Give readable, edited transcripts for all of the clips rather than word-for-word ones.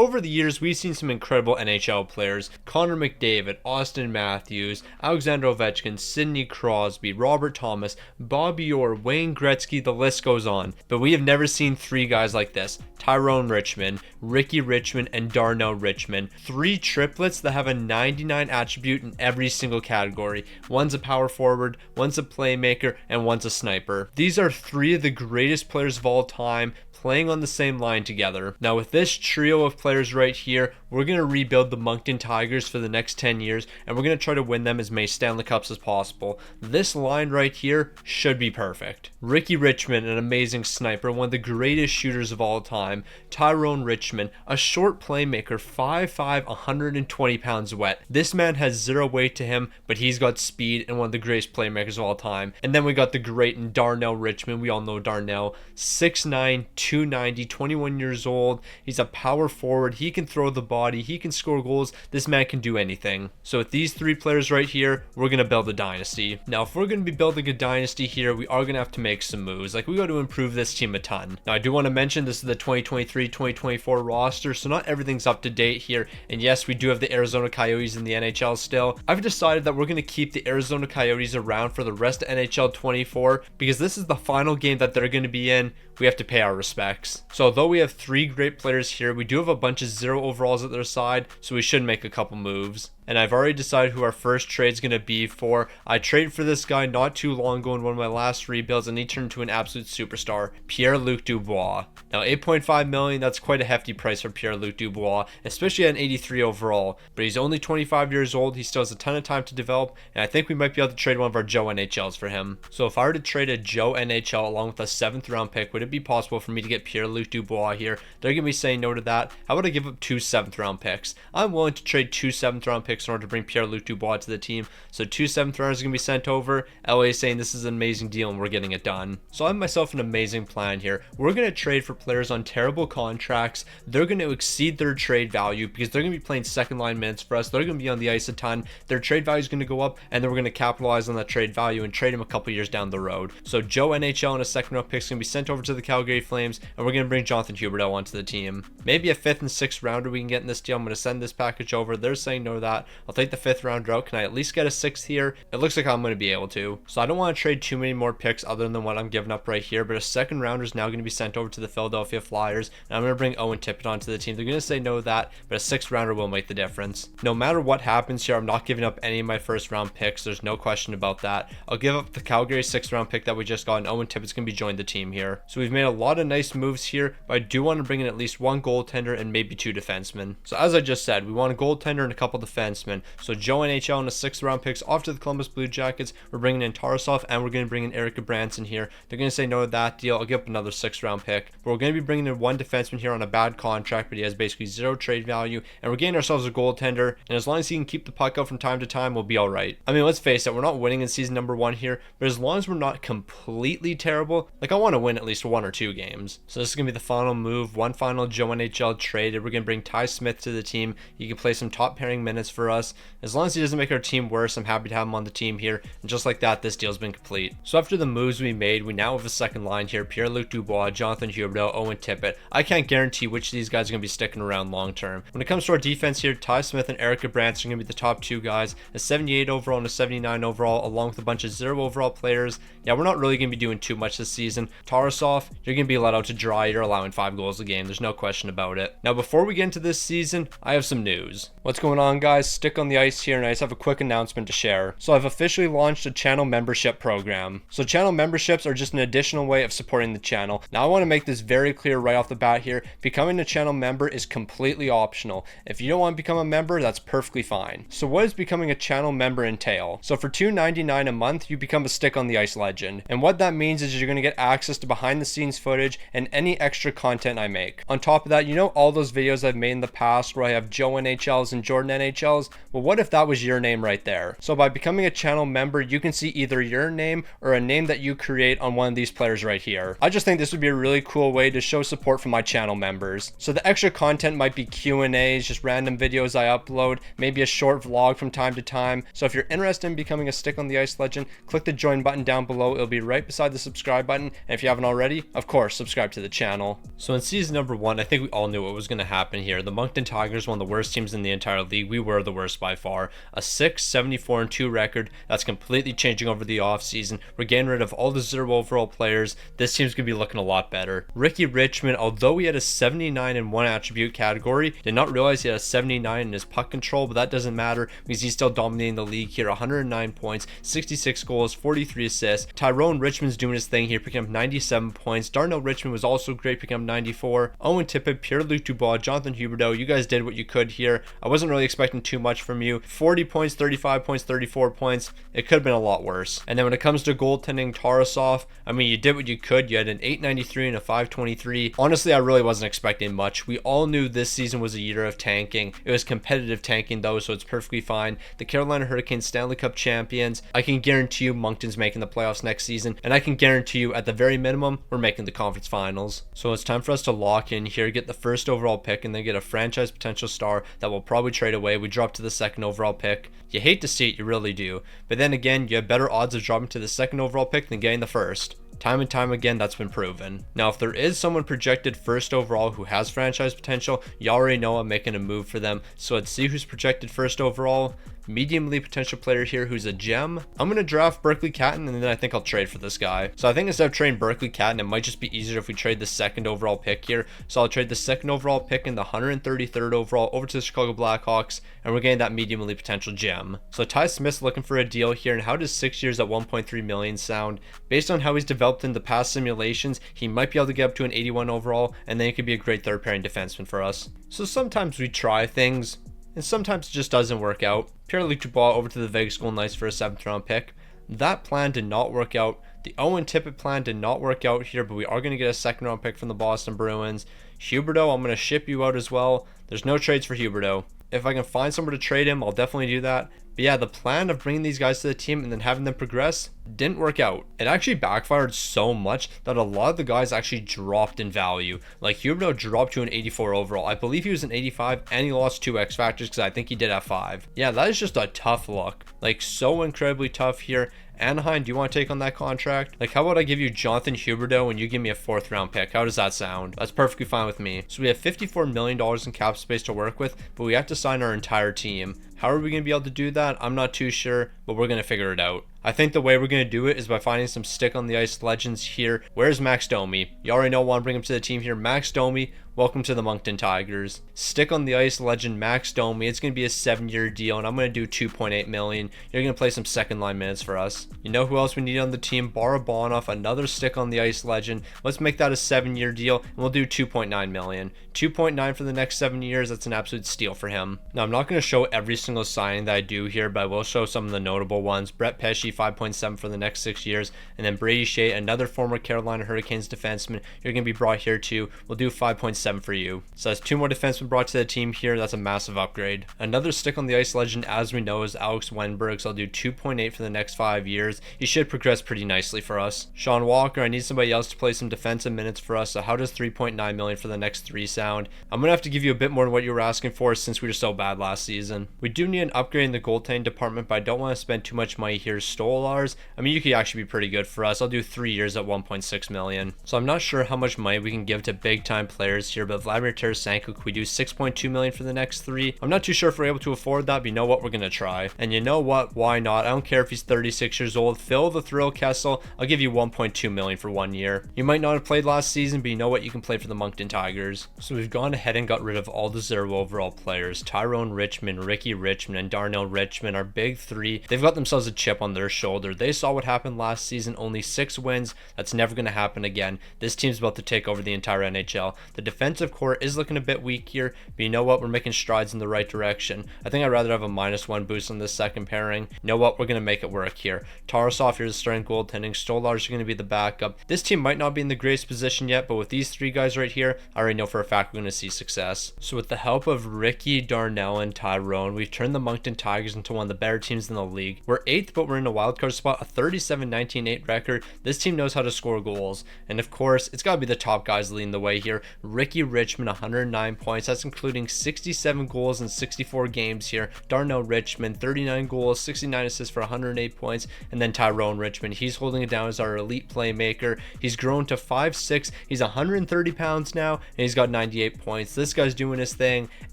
Over the years, we've seen some incredible NHL players: Connor McDavid, Austin Matthews, Alexander Ovechkin, Sidney Crosby, Robert Thomas, Bobby Orr, Wayne Gretzky, the list goes on. But we have never seen three guys like this: Tyrone Richmond, Ricky Richmond, and Darnell Richmond. Three triplets that have a 99 attribute in every single category. One's a power forward, one's a playmaker, and one's a sniper. These are three of the greatest players of all time playing on the same line together. Now with this trio of players right here, we're going to rebuild the Moncton Tigers for the next 10 years, and we're going to try to win them as many Stanley Cups as possible. This line right here should be perfect. Ricky Richmond, an amazing sniper, one of the greatest shooters of all time. Tyrone Richmond, a short playmaker, 5'5", 120 pounds wet. This man has zero weight to him, but he's got speed and one of the greatest playmakers of all time. And then we got the great and Darnell Richmond. We all know Darnell. 6'9", 290, 21 years old. He's a power forward. He can throw the body. He can score goals. This man can do anything. So with these three players right here, we're going to build a dynasty. Now, if we're going to be building a dynasty here, we are going to have to make some moves. Like, we got to improve this team a ton. Now, I do want to mention this is the 2023-2024 roster, so not everything's up to date here. And yes, we do have the Arizona Coyotes in the NHL still. I've decided that we're going to keep the Arizona Coyotes around for the rest of NHL 24 because this is the final game that they're going to be in. We have to pay our respects. So although we have three great players here, we do have a bunch of 0 overalls at their side, so we should make a couple moves. And I've already decided who our first trade is going to be for. I traded for this guy not too long ago in one of my last rebuilds, and he turned into an absolute superstar: Pierre-Luc Dubois. Now, $8.5 million, that's quite a hefty price for Pierre-Luc Dubois, especially at an 83 overall. But he's only 25 years old. He still has a ton of time to develop, and I think we might be able to trade one of our Joe NHLs for him. So if I were to trade a Joe NHL along with a 7th round pick, would it be possible for me to get Pierre-Luc Dubois here? They're going to be saying no to that. How about I give up 2 7th round picks? I'm willing to trade 2 7th round picks in order to bring Pierre-Luc Dubois to the team. So 2 7th rounders are going to be sent over. LA is saying this is an amazing deal and we're getting it done. So I have myself an amazing plan here. We're going to trade for players on terrible contracts. They're going to exceed their trade value because they're going to be playing second line minutes for us. They're going to be on the ice a ton. Their trade value is going to go up, and then we're going to capitalize on that trade value and trade him a couple years down the road. So Joe NHL and a 2nd round pick is going to be sent over to the Calgary Flames, and we're going to bring Jonathan Huberdeau onto the team. Maybe a 5th and 6th rounder we can get in this deal. I'm going to send this package over. They're saying no to that. I'll take the 5th rounder out. Can I at least get a 6th here? It looks like I'm going to be able to. So I don't want to trade too many more picks other than what I'm giving up right here, but a 2nd rounder is now going to be sent over to the Philadelphia Flyers, and I'm going to bring Owen Tippett onto the team. They're going to say no to that, but a 6th rounder will make the difference. No matter what happens here, I'm not giving up any of my 1st round picks. There's no question about that. I'll give up the Calgary 6th round pick that we just got, and Owen Tippett's going to be joining the team here. So we've made a lot of nice moves here, but I do want to bring in at least 1 goaltender and maybe 2 defensemen. So as I just said, we want a goaltender and a couple defensemen. So Joe NHL and a 6th round picks off to the Columbus Blue Jackets. We're bringing in Tarasov, and we're going to bring in Erica Branson here. They're going to say no to that deal. I'll give up another 6th round pick. But we're going to be bringing in 1 defenseman here on a bad contract, but he has basically 0 trade value, and we're getting ourselves a goaltender, and as long as he can keep the puck out from time to time, we'll be all right. I mean, let's face it, we're not winning in season number 1 here, but as long as we're not completely terrible, like, I want to win at least 1 or 2 games. So this is going to be the final move, 1 final Joe NHL trade. We're going to bring Ty Smith to the team. He can play some top pairing minutes for us. As long as he doesn't make our team worse, I'm happy to have him on the team here, and just like that, this deal's been complete. So after the moves we made, we now have a 2nd line here: Pierre-Luc Dubois, Jonathan Huberdeau, Owen Tippett. I can't guarantee which of these guys are going to be sticking around long term. When it comes to our defense here, Ty Smith and Erica Branson are going to be the top 2 guys, a 78 overall and a 79 overall, along with a bunch of 0 overall players. Yeah, we're not really going to be doing too much this season. Tarasov, you're going to be let out to dry. You're allowing 5 goals a game. There's no question about it. Now, before we get into this season, I have some news. What's going on, guys? Stick on the ice here, and I just have a quick announcement to share. So I've officially launched a channel membership program. So channel memberships are just an additional way of supporting the channel. Now, I want to make this very clear right off the bat here. Becoming a channel member is completely optional. If you don't want to become a member, that's perfectly fine. So what does becoming a channel member entail? So for $2.99 a month, you become a Stick on the Ice legend. And what that means is you're going to get access to behind the scenes footage and any extra content I make. On top of that, you know all those videos I've made in the past where I have Joe NHLs and Jordan NHLs? details. Well, what if that was your name right there? So by becoming a channel member, you can see either your name or a name that you create on one of these players right here. I just think this would be a really cool way to show support from my channel members. So the extra content might be Q&As, just random videos I upload, maybe a short vlog from time to time. So if you're interested in becoming a Stick on the Ice legend, click the join button down below. It'll be right beside the subscribe button. And if you haven't already, of course, subscribe to the channel. So in season number 1, I think we all knew what was going to happen here. The Moncton Tigers, one of the worst teams in the entire league. We were the worst by far. A 6-74-2 record. That's completely changing over the offseason. We're getting rid of all the 0 overall players. This team's going to be looking a lot better. Ricky Richmond, although he had a 79 in one attribute category, did not realize he had a 79 in his puck control, but that doesn't matter because he's still dominating the league here. 109 points, 66 goals, 43 assists. Tyrone Richmond's doing his thing here, picking up 97 points. Darnell Richmond was also great, picking up 94. Owen Tippett, Pierre-Luc Dubois, Jonathan Huberdeau, you guys did what you could here. I wasn't really expecting too much from you. 40 points, 35 points, 34 points. It could have been a lot worse. And then when it comes to goaltending, Tarasov, I mean, you did what you could. You had an 893 and a 523. Honestly, I really wasn't expecting much. We all knew this season was a year of tanking. It was competitive tanking though, so it's perfectly fine. The Carolina Hurricanes Stanley Cup champions. I can guarantee you Moncton's making the playoffs next season, and I can guarantee you at the very minimum, we're making the conference finals. So it's time for us to lock in here, get the first overall pick, and then get a franchise potential star that we'll probably trade away. We drop to the second overall pick. You hate to see it, you really do. But then again, you have better odds of dropping to the second overall pick than getting the first. Time and time again, that's been proven. Now, if there is someone projected first overall who has franchise potential, you already know I'm making a move for them. So let's see who's projected first overall. Medium league potential player here who's a gem. I'm going to draft Berkeley Catton, and then I think I'll trade for this guy. So I think instead of trading Berkeley Catton, it might just be easier if we trade the second overall pick here. So I'll trade the second overall pick and the 133rd overall over to the Chicago Blackhawks, and we're getting that medium league potential gem. So Ty Smith's looking for a deal here, and how does 6 years at 1.3 million sound? Based on how he's developed in the past simulations, he might be able to get up to an 81 overall, and then he could be a great third pairing defenseman for us. So sometimes we try things, and sometimes it just doesn't work out. Pierre-Luc Dubois over to the Vegas Golden Knights for a 7th round pick. That plan did not work out. The Owen Tippett plan did not work out here, but we are going to get a 2nd round pick from the Boston Bruins. Huberdeau, I'm going to ship you out as well. There's no trades for Huberdeau. If I can find somewhere to trade him, I'll definitely do that. But yeah, the plan of bringing these guys to the team and then having them progress didn't work out. It actually backfired so much that a lot of the guys actually dropped in value. Like Huberdeau dropped to an 84 overall. I believe he was an 85 and he lost 2 X factors because I think he did have 5. Yeah, that is just a tough look. Like so incredibly tough here. Anaheim, do you want to take on that contract? Like, how about I give you Jonathan Huberdeau and you give me a 4th round pick? How does that sound? That's perfectly fine with me. So we have $54 million in cap space to work with, but we have to sign our entire team. How are we going to be able to do that? I'm not too sure, but we're going to figure it out. I think the way we're going to do it is by finding some Stick on the Ice legends here. Where's Max Domi? You already know I want to bring him to the team here. Max Domi, welcome to the Moncton Tigers. Stick on the Ice legend Max Domi. It's going to be a 7-year deal, and I'm going to do $2.8 million. You're going to play some second line minutes for us. You know who else we need on the team? Barabanov, another Stick on the Ice legend. Let's make that a 7-year deal, and we'll do $2.9 million. 2.9 for the next 7 years. That's an absolute steal for him. Now, I'm not going to show every single signing that I do here, but I will show some of the notable ones. Brett Pesce, 5.7 for the next 6 years, and then Brady Shea, another former Carolina Hurricanes defenseman. You're going to be brought here too. We'll do 5.7 for you. So that's 2 more defensemen brought to the team here. That's a massive upgrade. Another Stick on the Ice legend, as we know, is Alex Wenberg. So I'll do 2.8 for the next 5 years. He should progress pretty nicely for us. Sean Walker, I need somebody else to play some defensive minutes for us. So how does 3.9 million for the next 3 sound? I'm going to have to give you a bit more than what you were asking for since we were so bad last season. We do need an upgrade in the goaltending department, but I don't want to spend too much money here. Stolars, I mean, you could actually be pretty good for us. I'll do 3 years at 1.6 million. So I'm not sure how much money we can give to big time players here, but Vladimir Tarasenko, could we do 6.2 million for the next 3? I'm not too sure if we're able to afford that, but you know what, we're gonna try. And you know what, why not? I don't care if he's 36 years old. Phil the Thrill Kessel, I'll give you 1.2 million for 1 year. You might not have played last season, but you know what, you can play for the Moncton Tigers. So we've gone ahead and got rid of all the 0 overall players. Tyrone Richmond, Ricky Richmond, and Darnell Richmond, our big 3. They've got themselves a chip on their shoulder. They saw what happened last season, only 6 wins. That's never going to happen again. This team's about to take over the entire NHL. The defensive core is looking a bit weak here, but you know what? We're making strides in the right direction. I think I'd rather have a -1 boost on this second pairing. You know what? We're going to make it work here. Tarasov, here's the starting goaltending. Stolarz are going to be the backup. This team might not be in the greatest position yet, but with these 3 guys right here, I already know for a fact we're going to see success. So with the help of Ricky, Darnell, and Tyrone, we've turned the Moncton Tigers into one of the better teams in the league. We're 8th, but we're in a wildcard spot, a 37-19-8 record. This team knows how to score goals. And of course, it's got to be the top guys leading the way here. Ricky Richmond, 109 points. That's including 67 goals in 64 games here. Darnell Richmond, 39 goals, 69 assists for 108 points. And then Tyrone Richmond, he's holding it down as our elite playmaker. He's grown to 5'6". He's 130 pounds now, and he's got 98 points. This guy's doing his thing.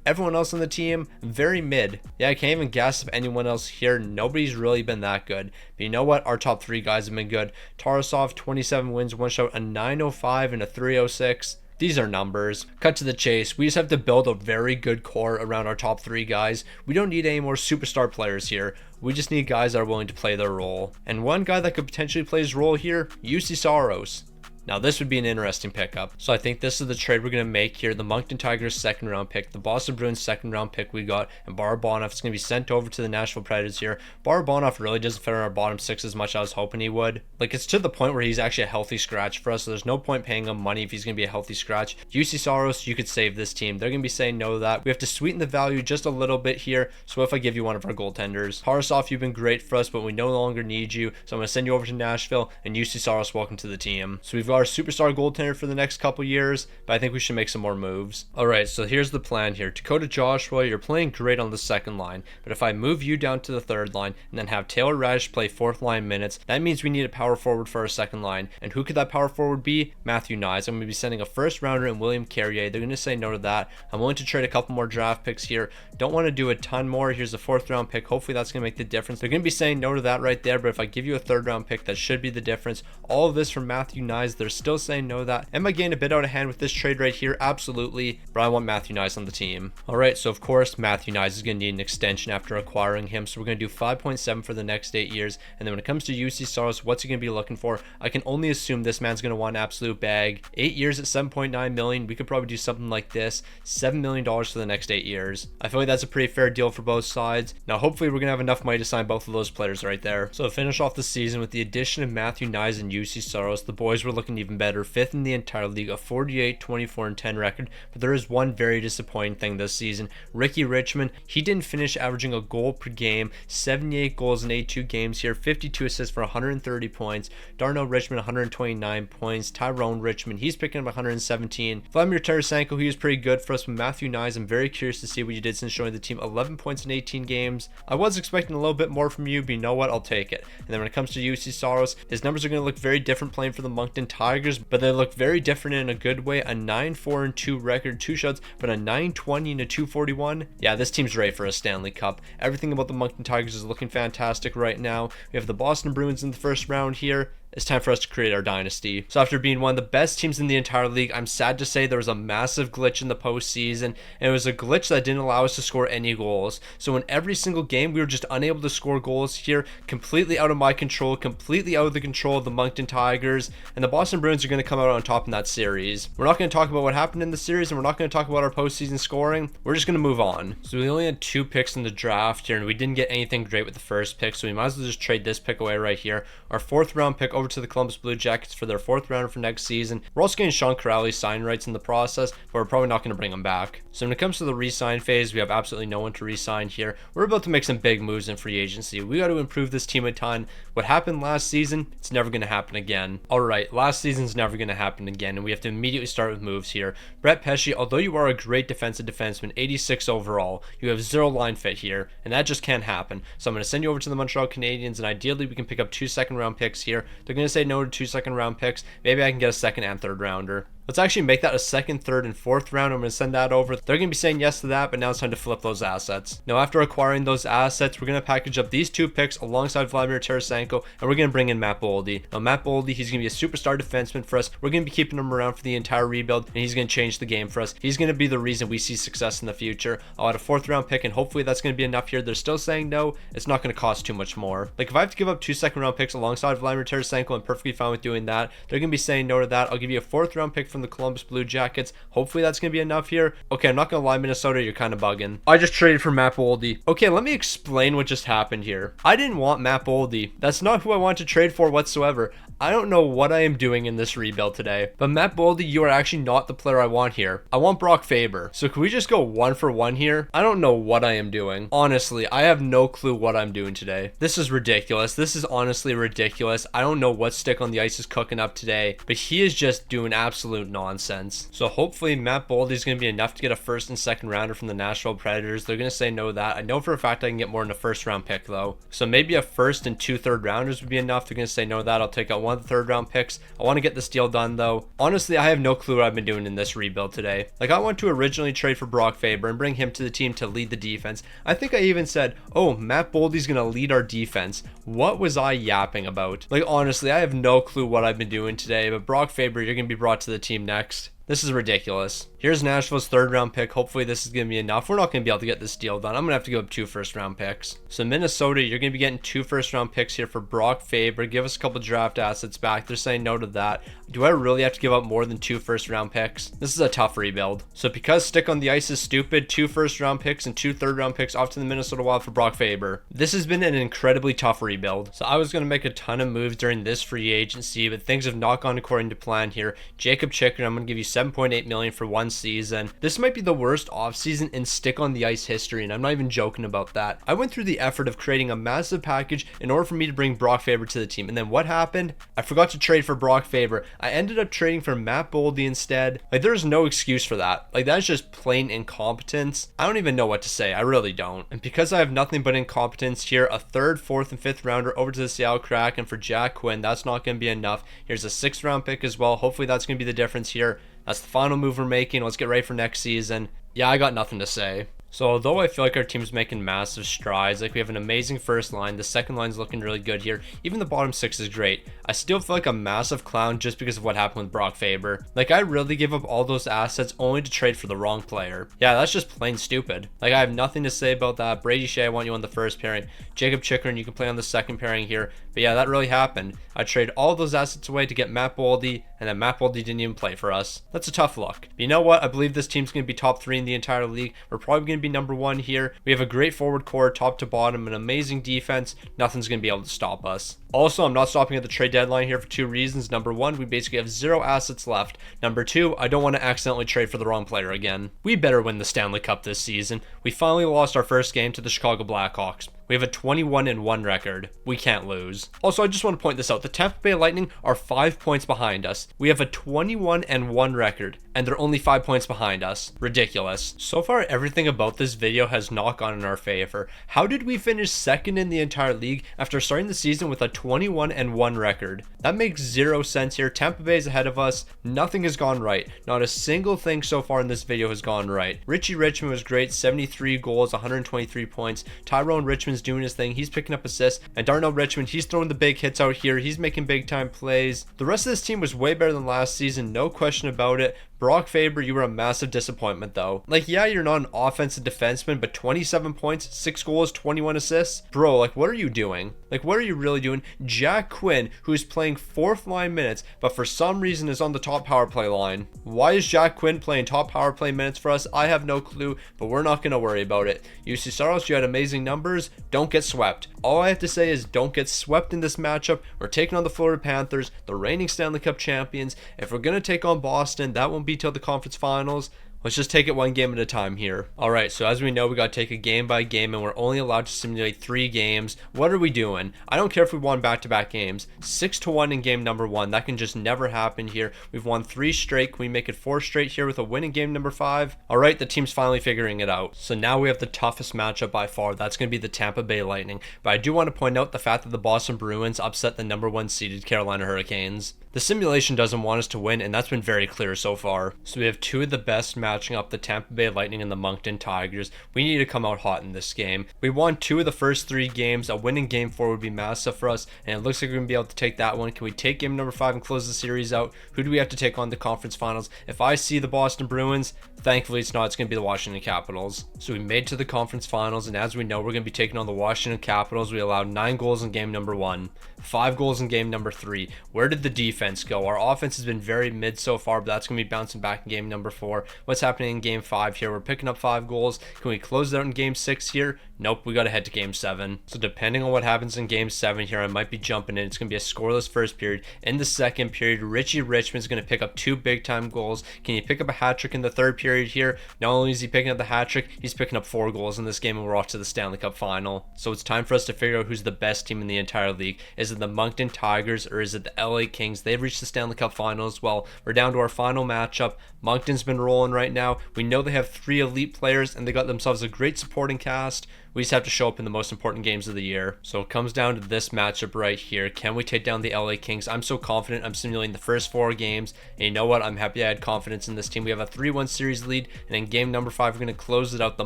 Everyone else on the team, very mid. Yeah, I can't even guess if anyone else here. Nobody's really been that good. But you know what? Our top 3 guys have been good. Tarasov, 27 wins, 1 shot, a 905 and a 306. These are numbers. Cut to the chase. We just have to build a very good core around our top 3 guys. We don't need any more superstar players here. We just need guys that are willing to play their role. And one guy that could potentially play his role here, UC Saros. Now this would be an interesting pickup. So I think this is the trade we're going to make here. The Moncton Tigers 2nd round pick, the Boston Bruins 2nd round pick we got, and Barabanov is going to be sent over to the Nashville Predators here. Barabanov really doesn't fit in our bottom 6 as much as I was hoping he would. Like, it's to the point where he's actually a healthy scratch for us, so there's no point paying him money if he's going to be a healthy scratch. UC Saros, you could save this team. They're going to be saying no to that. We have to sweeten the value just a little bit here. So if I give you one of our goaltenders, Tarasov, you've been great for us, but we no longer need you. So I'm going to send you over to Nashville, and UC Saros, welcome to the team. So we've got our superstar goaltender for the next couple years, but I think we should make some more moves. Alright, so here's the plan here. Dakota Joshua, you're playing great on the 2nd line, but if I move you down to the 3rd line and then have Taylor Radish play 4th line minutes, that means we need a power forward for our 2nd line. And who could that power forward be? Matthew Nyes. I'm going to be sending a 1st rounder and William Carrier. They're going to say no to that. I'm willing to trade a couple more draft picks here. Don't want to do a ton more. Here's a 4th round pick. Hopefully that's going to make the difference. They're going to be saying no to that right there, but if I give you a 3rd round pick, that should be the difference. All of this from Matthew Nyes. They're still saying no to that. Am I getting a bit out of hand with this trade right here? Absolutely, but I want Matthew Nyes on the team. Alright, so of course Matthew Nyes is going to need an extension after acquiring him, so we're going to do 5.7 for the next 8 years. And then when it comes to UC Saros, what's he going to be looking for? I can only assume this man's going to want an absolute bag. 8 years at 7.9 million. We could probably do something like this, $7 million for the next 8 years. I feel like that's a pretty fair deal for both sides. Now hopefully we're going to have enough money to sign both of those players right there. So to finish off the season with the addition of Matthew Nyes and UC Saros, the boys were looking even better. 5th in the entire league, a 48, 24, and 10 record. But there is one very disappointing thing this season. Ricky Richmond, he didn't finish averaging a goal per game. 78 goals in 82 games here, 52 assists for 130 points. Darnell Richmond, 129 points. Tyrone Richmond, he's picking up 117. Vladimir Tarasenko, he was pretty good for us. But Matthew Nyes, I'm very curious to see what you did since joining the team. 11 points in 18 games. I was expecting a little bit more from you, but you know what? I'll take it. And then when it comes to UC Saros, his numbers are going to look very different playing for the Moncton Tigers, but they look very different in a good way. A 9-4-2 record, 2 shots, but a 920 and a 241. Yeah, this team's ready for a Stanley Cup. Everything about the Moncton Tigers is looking fantastic right now. We have the Boston Bruins in the 1st round here. It's time for us to create our dynasty. So after being one of the best teams in the entire league, I'm sad to say there was a massive glitch in the postseason, and it was a glitch that didn't allow us to score any goals. So in every single game, we were just unable to score goals here, completely out of my control, completely out of the control of the Moncton Tigers, and the Boston Bruins are going to come out on top in that series. We're not going to talk about what happened in the series, and we're not going to talk about our postseason scoring. We're just going to move on. So we only had 2 picks in the draft here, and we didn't get anything great with the 1st pick, so we might as well just trade this pick away right here. Our 4th round pick over to the Columbus Blue Jackets for their 4th rounder for next season. We're also getting Sean Corrali's sign rights in the process, but we're probably not going to bring him back. So when it comes to the re-sign phase, we have absolutely no one to re-sign here. We're about to make some big moves in free agency. We got to improve this team a ton. What happened last season, it's never going to happen again. Alright, last season's never going to happen again, and we have to immediately start with moves here. Brett Pesce, although you are a great defensive defenseman, 86 overall, you have 0 line fit here, and that just can't happen. So I'm going to send you over to the Montreal Canadiens, and ideally we can pick up 2 second round picks here. They're going to say no to 2 second round picks. Maybe I can get a 2nd and 3rd rounder. Let's actually make that a second, third, and fourth round. I'm going to send that over. They're going to be saying yes to that, but now it's time to flip those assets. Now, after acquiring those assets, we're going to package up these 2 picks alongside Vladimir Tarasenko, and we're going to bring in Matt Boldy. Now, Matt Boldy, he's going to be a superstar defenseman for us. We're going to be keeping him around for the entire rebuild, and he's going to change the game for us. He's going to be the reason we see success in the future. I'll add a 4th round pick, and hopefully that's going to be enough here. They're still saying no. It's not going to cost too much more. Like, if I have to give up 2 second round picks alongside Vladimir Tarasenko, I'm perfectly fine with doing that. They're going to be saying no to that. I'll give you a 4th round pick from the Columbus Blue Jackets. Hopefully that's going to be enough here. Okay, I'm not going to lie, Minnesota, you're kind of bugging. I just traded for Matt Boldy. Okay, let me explain what just happened here. I didn't want Matt Boldy. That's not who I want to trade for whatsoever. I don't know what I am doing in this rebuild today, but Matt Boldy, you are actually not the player I want here. I want Brock Faber. So can we just go 1 for 1 here? I don't know what I am doing. Honestly, I have no clue what I'm doing today. This is ridiculous. This is honestly ridiculous. I don't know what stick on the ice is cooking up today, but he is just doing absolute nonsense. So hopefully Matt Boldy is going to be enough to get a 1st and 2nd rounder from the Nashville Predators. They're going to say no to that. I know for a fact I can get more than a 1st round pick though. So maybe a 1st and 2 third rounders would be enough. They're going to say no to that. I'll take out 1 of the 3rd round picks. I want to get this deal done though. Honestly, I have no clue what I've been doing in this rebuild today. Like, I want to originally trade for Brock Faber and bring him to the team to lead the defense. I think I even said, oh, Matt Boldy's going to lead our defense. What was I yapping about? Like, honestly, I have no clue what I've been doing today, but Brock Faber, you're going to be brought to the team next. This is ridiculous. Here's Nashville's 3rd round pick. Hopefully this is going to be enough. We're not going to be able to get this deal done. I'm going to have to give up 2 1st round picks. So Minnesota, you're going to be getting 2 1st round picks here for Brock Faber. Give us a couple draft assets back. They're saying no to that. Do I really have to give up more than 2 1st round picks? This is a tough rebuild. So because stick on the ice is stupid, 2 1st round picks and 2 3rd round picks off to the Minnesota Wild for Brock Faber. This has been an incredibly tough rebuild. So I was going to make a ton of moves during this free agency, but things have not gone according to plan here. Jacob Chicken, I'm going to give you $7.8 million for 1 season. This might be the worst offseason in stick on the ice history, and I'm not even joking about that. I went through the effort of creating a massive package in order for me to bring Brock Faber to the team, and then what happened? I forgot to trade for Brock Faber. I ended up trading for Matt Boldy instead. Like, there's no excuse for that. Like, that's just plain incompetence. I don't even know what to say. I really don't. And because I have nothing but incompetence here, a 3rd, 4th, and 5th rounder over to the Seattle Kraken for Jack Quinn. That's not going to be enough. Here's a 6th round pick as well. Hopefully that's going to be the difference here. That's the final move we're making. Let's get ready for next season. Yeah, I got nothing to say. So although I feel like our team's making massive strides, like we have an amazing first line, the second line's looking really good here, even the bottom 6 is great, I still feel like a massive clown just because of what happened with Brock Faber. Like, I really give up all those assets only to trade for the wrong player. Yeah, that's just plain stupid. Like, I have nothing to say about that. Brady Shea, I want you on the 1st pairing. Jacob Chickering, you can play on the 2nd pairing here. But yeah, that really happened. I traded all those assets away to get Matt Boldy, and then Matt Boldy didn't even play for us. That's a tough look. But you know what? I believe this team's going to be top 3 in the entire league. We're probably going to be number 1 here. We have a great forward core, top to bottom, an amazing defense. Nothing's going to be able to stop us. Also, I'm not stopping at the trade deadline here for 2 reasons. Number 1, we basically have 0 assets left. Number 2, I don't want to accidentally trade for the wrong player again. We better win the Stanley Cup this season. We finally lost our first game to the Chicago Blackhawks. We have a 21-1 record. We can't lose. Also, I just want to point this out. The Tampa Bay Lightning are 5 points behind us. We have a 21-1 record, and they're only 5 points behind us. Ridiculous. So far, everything about this video has not gone in our favor. How did we finish 2nd in the entire league after starting the season with a 21-1 record? That makes 0 sense here. Tampa Bay is ahead of us. Nothing has gone right. Not a single thing so far in this video has gone right. Richie Richmond was great. 73 goals, 123 points. Tyrone Richmond's doing his thing. He's picking up assists. And Darnell Richmond, he's throwing the big hits out here. He's making big time plays. The rest of this team was way better than last season. No question about it. Brock Faber, you were a massive disappointment though. Like, yeah, you're not an offensive defenseman, but 27 points, 6 goals, 21 assists. Bro, like, what are you doing? Like, what are you really doing? Jack Quinn, who's playing 4th line minutes, but for some reason is on the top power play line. Why is Jack Quinn playing top power play minutes for us? I have no clue, but we're not going to worry about it. UC Saros, you had amazing numbers. Don't get swept. All I have to say is don't get swept in this matchup. We're taking on the Florida Panthers, the reigning Stanley Cup champions. If we're going to take on Boston, that won't be till the conference finals. Let's just take it one game at a time here. All right, so as we know, we got to take a game by game, and we're only allowed to simulate 3 games. What are we doing? I don't care if we won back-to-back games. 6-1 in game number 1. That can just never happen here. We've won 3 straight. Can we make it 4 straight here with a win in game number 5? All right, the team's finally figuring it out. So now we have the toughest matchup by far. That's going to be the Tampa Bay Lightning. But I do want to point out the fact that the Boston Bruins upset the number 1 seeded Carolina Hurricanes. The simulation doesn't want us to win, and that's been very clear so far. So we have 2 of the best matching up, the Tampa Bay Lightning and the Moncton Tigers. We need to come out hot in this game. We won 2 of the first 3 games. A win in game 4 would be massive for us, and it looks like we're going to be able to take that one. Can we take game number 5 and close the series out? Who do we have to take on the conference finals? If I see the Boston Bruins, thankfully it's not. It's going to be the Washington Capitals. So we made it to the conference finals, and as we know, we're going to be taking on the Washington Capitals. We allowed 9 goals in game number 1, 5 goals in game number 3. Where did the defense go? Our offense has been very mid so far, but that's going to be bouncing back in game number 4. What's happening in game 5 here? We're picking up 5 goals. Can we close it out in game 6 here? Nope, we got to head to game 7. So depending on what happens in game 7 here, I might be jumping in. It's going to be a scoreless first period. In the second period, Richie Richmond's going to pick up 2 big-time goals. Can he pick up a hat trick in the third period here? Not only is he picking up the hat trick, he's picking up 4 goals in this game, and we're off to the Stanley Cup final. So it's time for us to figure out who's the best team in the entire league. Is it the Moncton Tigers or is it the LA Kings? They've reached the Stanley Cup final as well. We're down to our final matchup. Moncton's been rolling right now. We know they have 3 elite players, and they got themselves a great supporting cast. We just have to show up in the most important games of the year. So it comes down to this matchup right here. Can we take down the LA Kings? I'm so confident. I'm simulating the first 4 games. And you know what? I'm happy I had confidence in this team. We have a 3-1 series lead. And in game number 5, we're going to close it out. The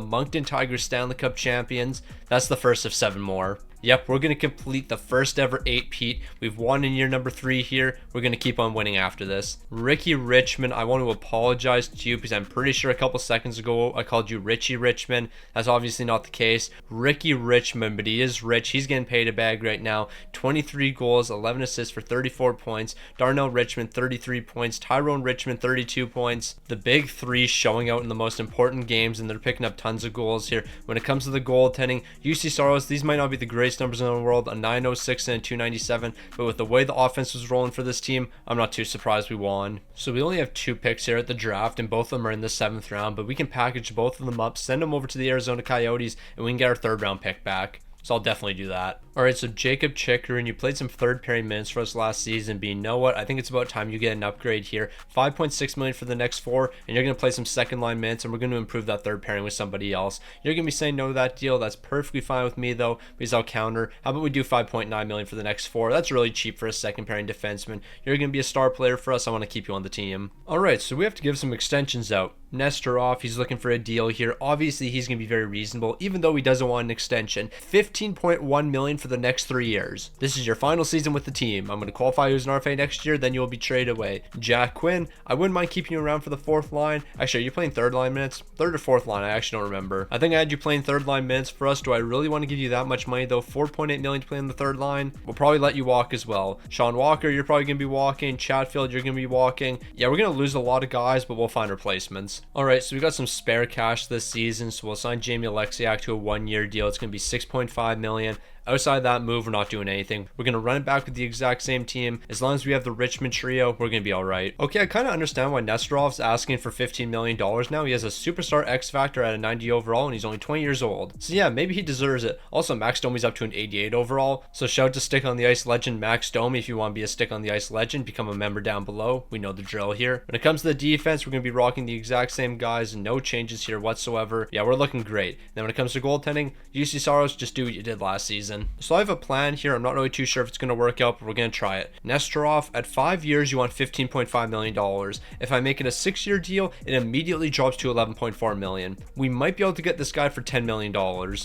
Moncton Tigers Stanley Cup champions. That's the first of 7 more. Yep, we're going to complete the first ever 8-peat. We've won in year number 3 here. We're going to keep on winning after this. Ricky Richmond, I want to apologize to you because I'm pretty sure a couple seconds ago I called you Richie Richmond. That's obviously not the case. Ricky Richmond, but he is rich. He's getting paid a bag right now. 23 goals, 11 assists for 34 points. Darnell Richmond, 33 points. Tyrone Richmond, 32 points. The big 3 showing out in the most important games, and they're picking up tons of goals here. When it comes to the goaltending, UC Saros, these might not be the greatest numbers in the world, a 906 and a 297, but with the way the offense was rolling for this team, I'm not too surprised we won. So we only have 2 picks here at the draft, and both of them are in the 7th round, but we can package both of them up, send them over to the Arizona Coyotes, and we can get our 3rd round pick back. So I'll definitely do that. All right, so Jacob Chikrin, you played some third pairing minutes for us last season, but you know what? I think it's about time you get an upgrade here. $5.6 million for the next 4, and you're going to play some second line minutes, and we're going to improve that third pairing with somebody else. You're going to be saying no to that deal. That's perfectly fine with me, though, because I'll counter. How about we do $5.9 million for the next 4? That's really cheap for a second pairing defenseman. You're going to be a star player for us. I want to keep you on the team. All right, so we have to give some extensions out. Nesterov, he's looking for a deal here. Obviously, he's going to be very reasonable, even though he doesn't want an extension. $15.1 million for the next 3 years. This is your final season with the team. I'm going to qualify you as an RFA next year, then you'll be traded away. Jack Quinn, I wouldn't mind keeping you around for the 4th line. Actually, are you playing 3rd line minutes? 3rd or 4th line? I actually don't remember. I think I had you playing 3rd line minutes for us. Do I really want to give you that much money, though? $4.8 million to play on the 3rd line? We'll probably let you walk as well. Sean Walker, you're probably going to be walking. Chatfield, you're going to be walking. Yeah, we're going to lose a lot of guys, but we'll find replacements. All right, so we got some spare cash this season, so we'll sign Jamie Alexiak to a 1-year deal. It's going to be $6.5 million. Outside that move, we're not doing anything. We're going to run it back with the exact same team. As long as we have the Richmond trio, we're going to be all right. Okay, I kind of understand why Nesterov's asking for $15 million now. He has a superstar X Factor at a 90 overall, and he's only 20 years old. So yeah, maybe he deserves it. Also, Max Domi's up to an 88 overall. So shout out to Stick on the Ice legend Max Domi. If you want to be a Stick on the Ice legend, become a member down below. We know the drill here. When it comes to the defense, we're going to be rocking the exact same guys. No changes here whatsoever. Yeah, we're looking great. Then when it comes to goaltending, UC Saros, just do what you did last season. So I have a plan here. I'm not really too sure if it's going to work out, but we're going to try it. Nesterov, at 5 years, you want $15.5 million. If I make it a 6-year deal, it immediately drops to $11.4 million. We might be able to get this guy for $10 million.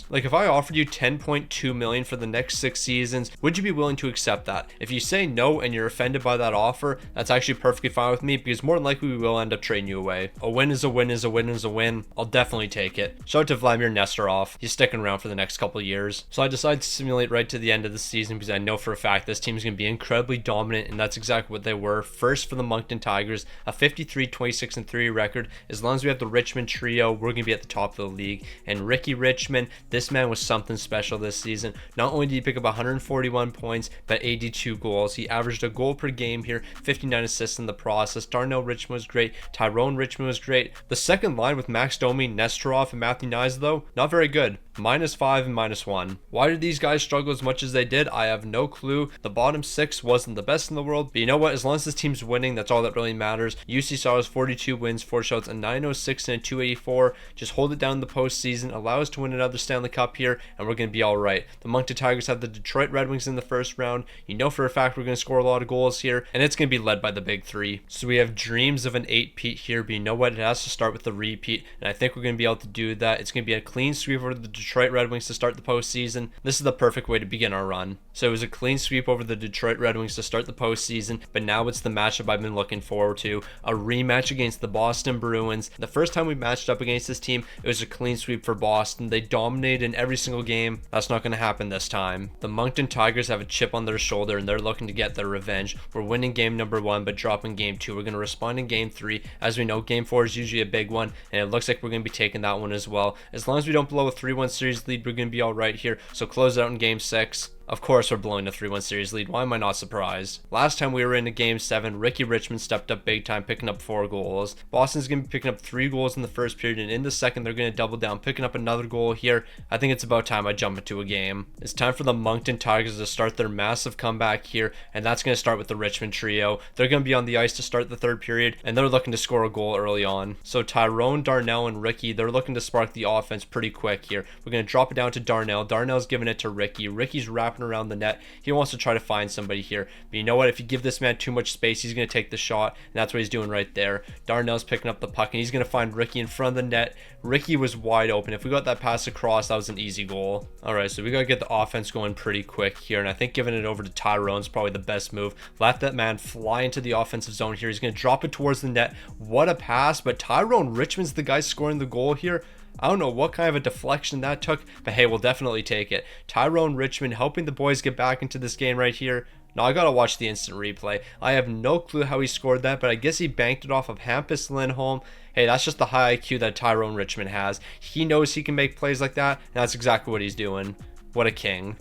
Like, if I offered you $10.2 million for the next 6 seasons, would you be willing to accept that? If you say no and you're offended by that offer, that's actually perfectly fine with me, because more than likely we will end up trading you away. A win is a win is a win is a win. I'll definitely take it. Shout out to Vladimir Nesterov. He's sticking around for the next couple of years. So I decided to simulate right to the end of the season because I know for a fact this team is going to be incredibly dominant, and that's exactly what they were. First for the Moncton Tigers, a 53-26-3 record. As long as we have the Richmond trio, we're going to be at the top of the league. And Ricky Richmond, this man was something special this season. Not only did he pick up 141 points, but 82 goals. He averaged a goal per game here, 59 assists in the process. Darnell Richmond was great. Tyrone Richmond was great. The second line with Max Domi, Nesterov, and Matthew Nyes, though, not very good. -5 and -1. Why did these guys struggle as much as they did? I have no clue. The bottom six wasn't the best in the world, but you know what? As long as this team's winning, that's all that really matters. UC Stars 42 wins, 4 shots, a 906 and a 284. Just hold it down in the postseason, allow us to win another Stanley Cup here, and we're going to be all right. The Moncton Tigers have the Detroit Red Wings in the first round. You know for a fact we're going to score a lot of goals here, and it's going to be led by the big three. So we have dreams of an 8-peat here, but you know what? It has to start with the repeat, and I think we're going to be able to do that. It's going to be a clean sweep over the Detroit Red Wings to start the postseason. This is the perfect way to begin our run. So it was a clean sweep over the Detroit Red Wings to start the postseason, but now it's the matchup I've been looking forward to, a rematch against the Boston Bruins. The first time we matched up against this team, it was a clean sweep for Boston. They dominated in every single game. That's not going to happen this time. The Moncton Tigers have a chip on their shoulder, and they're looking to get their revenge. We're winning game number 1, but dropping game 2. We're going to respond in game 3. As we know, game 4 is usually a big one, and it looks like we're going to be taking that one as well. As long as we don't blow a 3-1 series lead, we're going to be all right here. So close it out in game 6. Of course, we're blowing a 3-1 series lead. Why am I not surprised? Last time we were in a game 7, Ricky Richmond stepped up big time, picking up 4 goals. Boston's going to be picking up 3 goals in the first period, and in the second, they're going to double down, picking up another goal here. I think it's about time I jump into a game. It's time for the Moncton Tigers to start their massive comeback here, and that's going to start with the Richmond trio. They're going to be on the ice to start the third period, and they're looking to score a goal early on. So Tyrone, Darnell, and Ricky, they're looking to spark the offense pretty quick here. We're going to drop it down to Darnell. Darnell's giving it to Ricky. Ricky's wrapping around the net. He wants to try to find somebody here. But you know what? If you give this man too much space, he's going to take the shot. And that's what he's doing right there. Darnell's picking up the puck, and he's going to find Ricky in front of the net. Ricky was wide open. If we got that pass across, that was an easy goal. All right, so we got to get the offense going pretty quick here. And I think giving it over to Tyrone is probably the best move. Let that man fly into the offensive zone here. He's going to drop it towards the net. What a pass. But Tyrone Richmond's the guy scoring the goal here. I don't know what kind of a deflection that took, but hey, we'll definitely take it. Tyrone Richmond helping the boys get back into this game right here. Now I gotta watch the instant replay. I have no clue how he scored that, but I guess he banked it off of Hampus Lindholm. Hey, that's just the high IQ that Tyrone Richmond has. He knows he can make plays like that, and that's exactly what he's doing. What a king.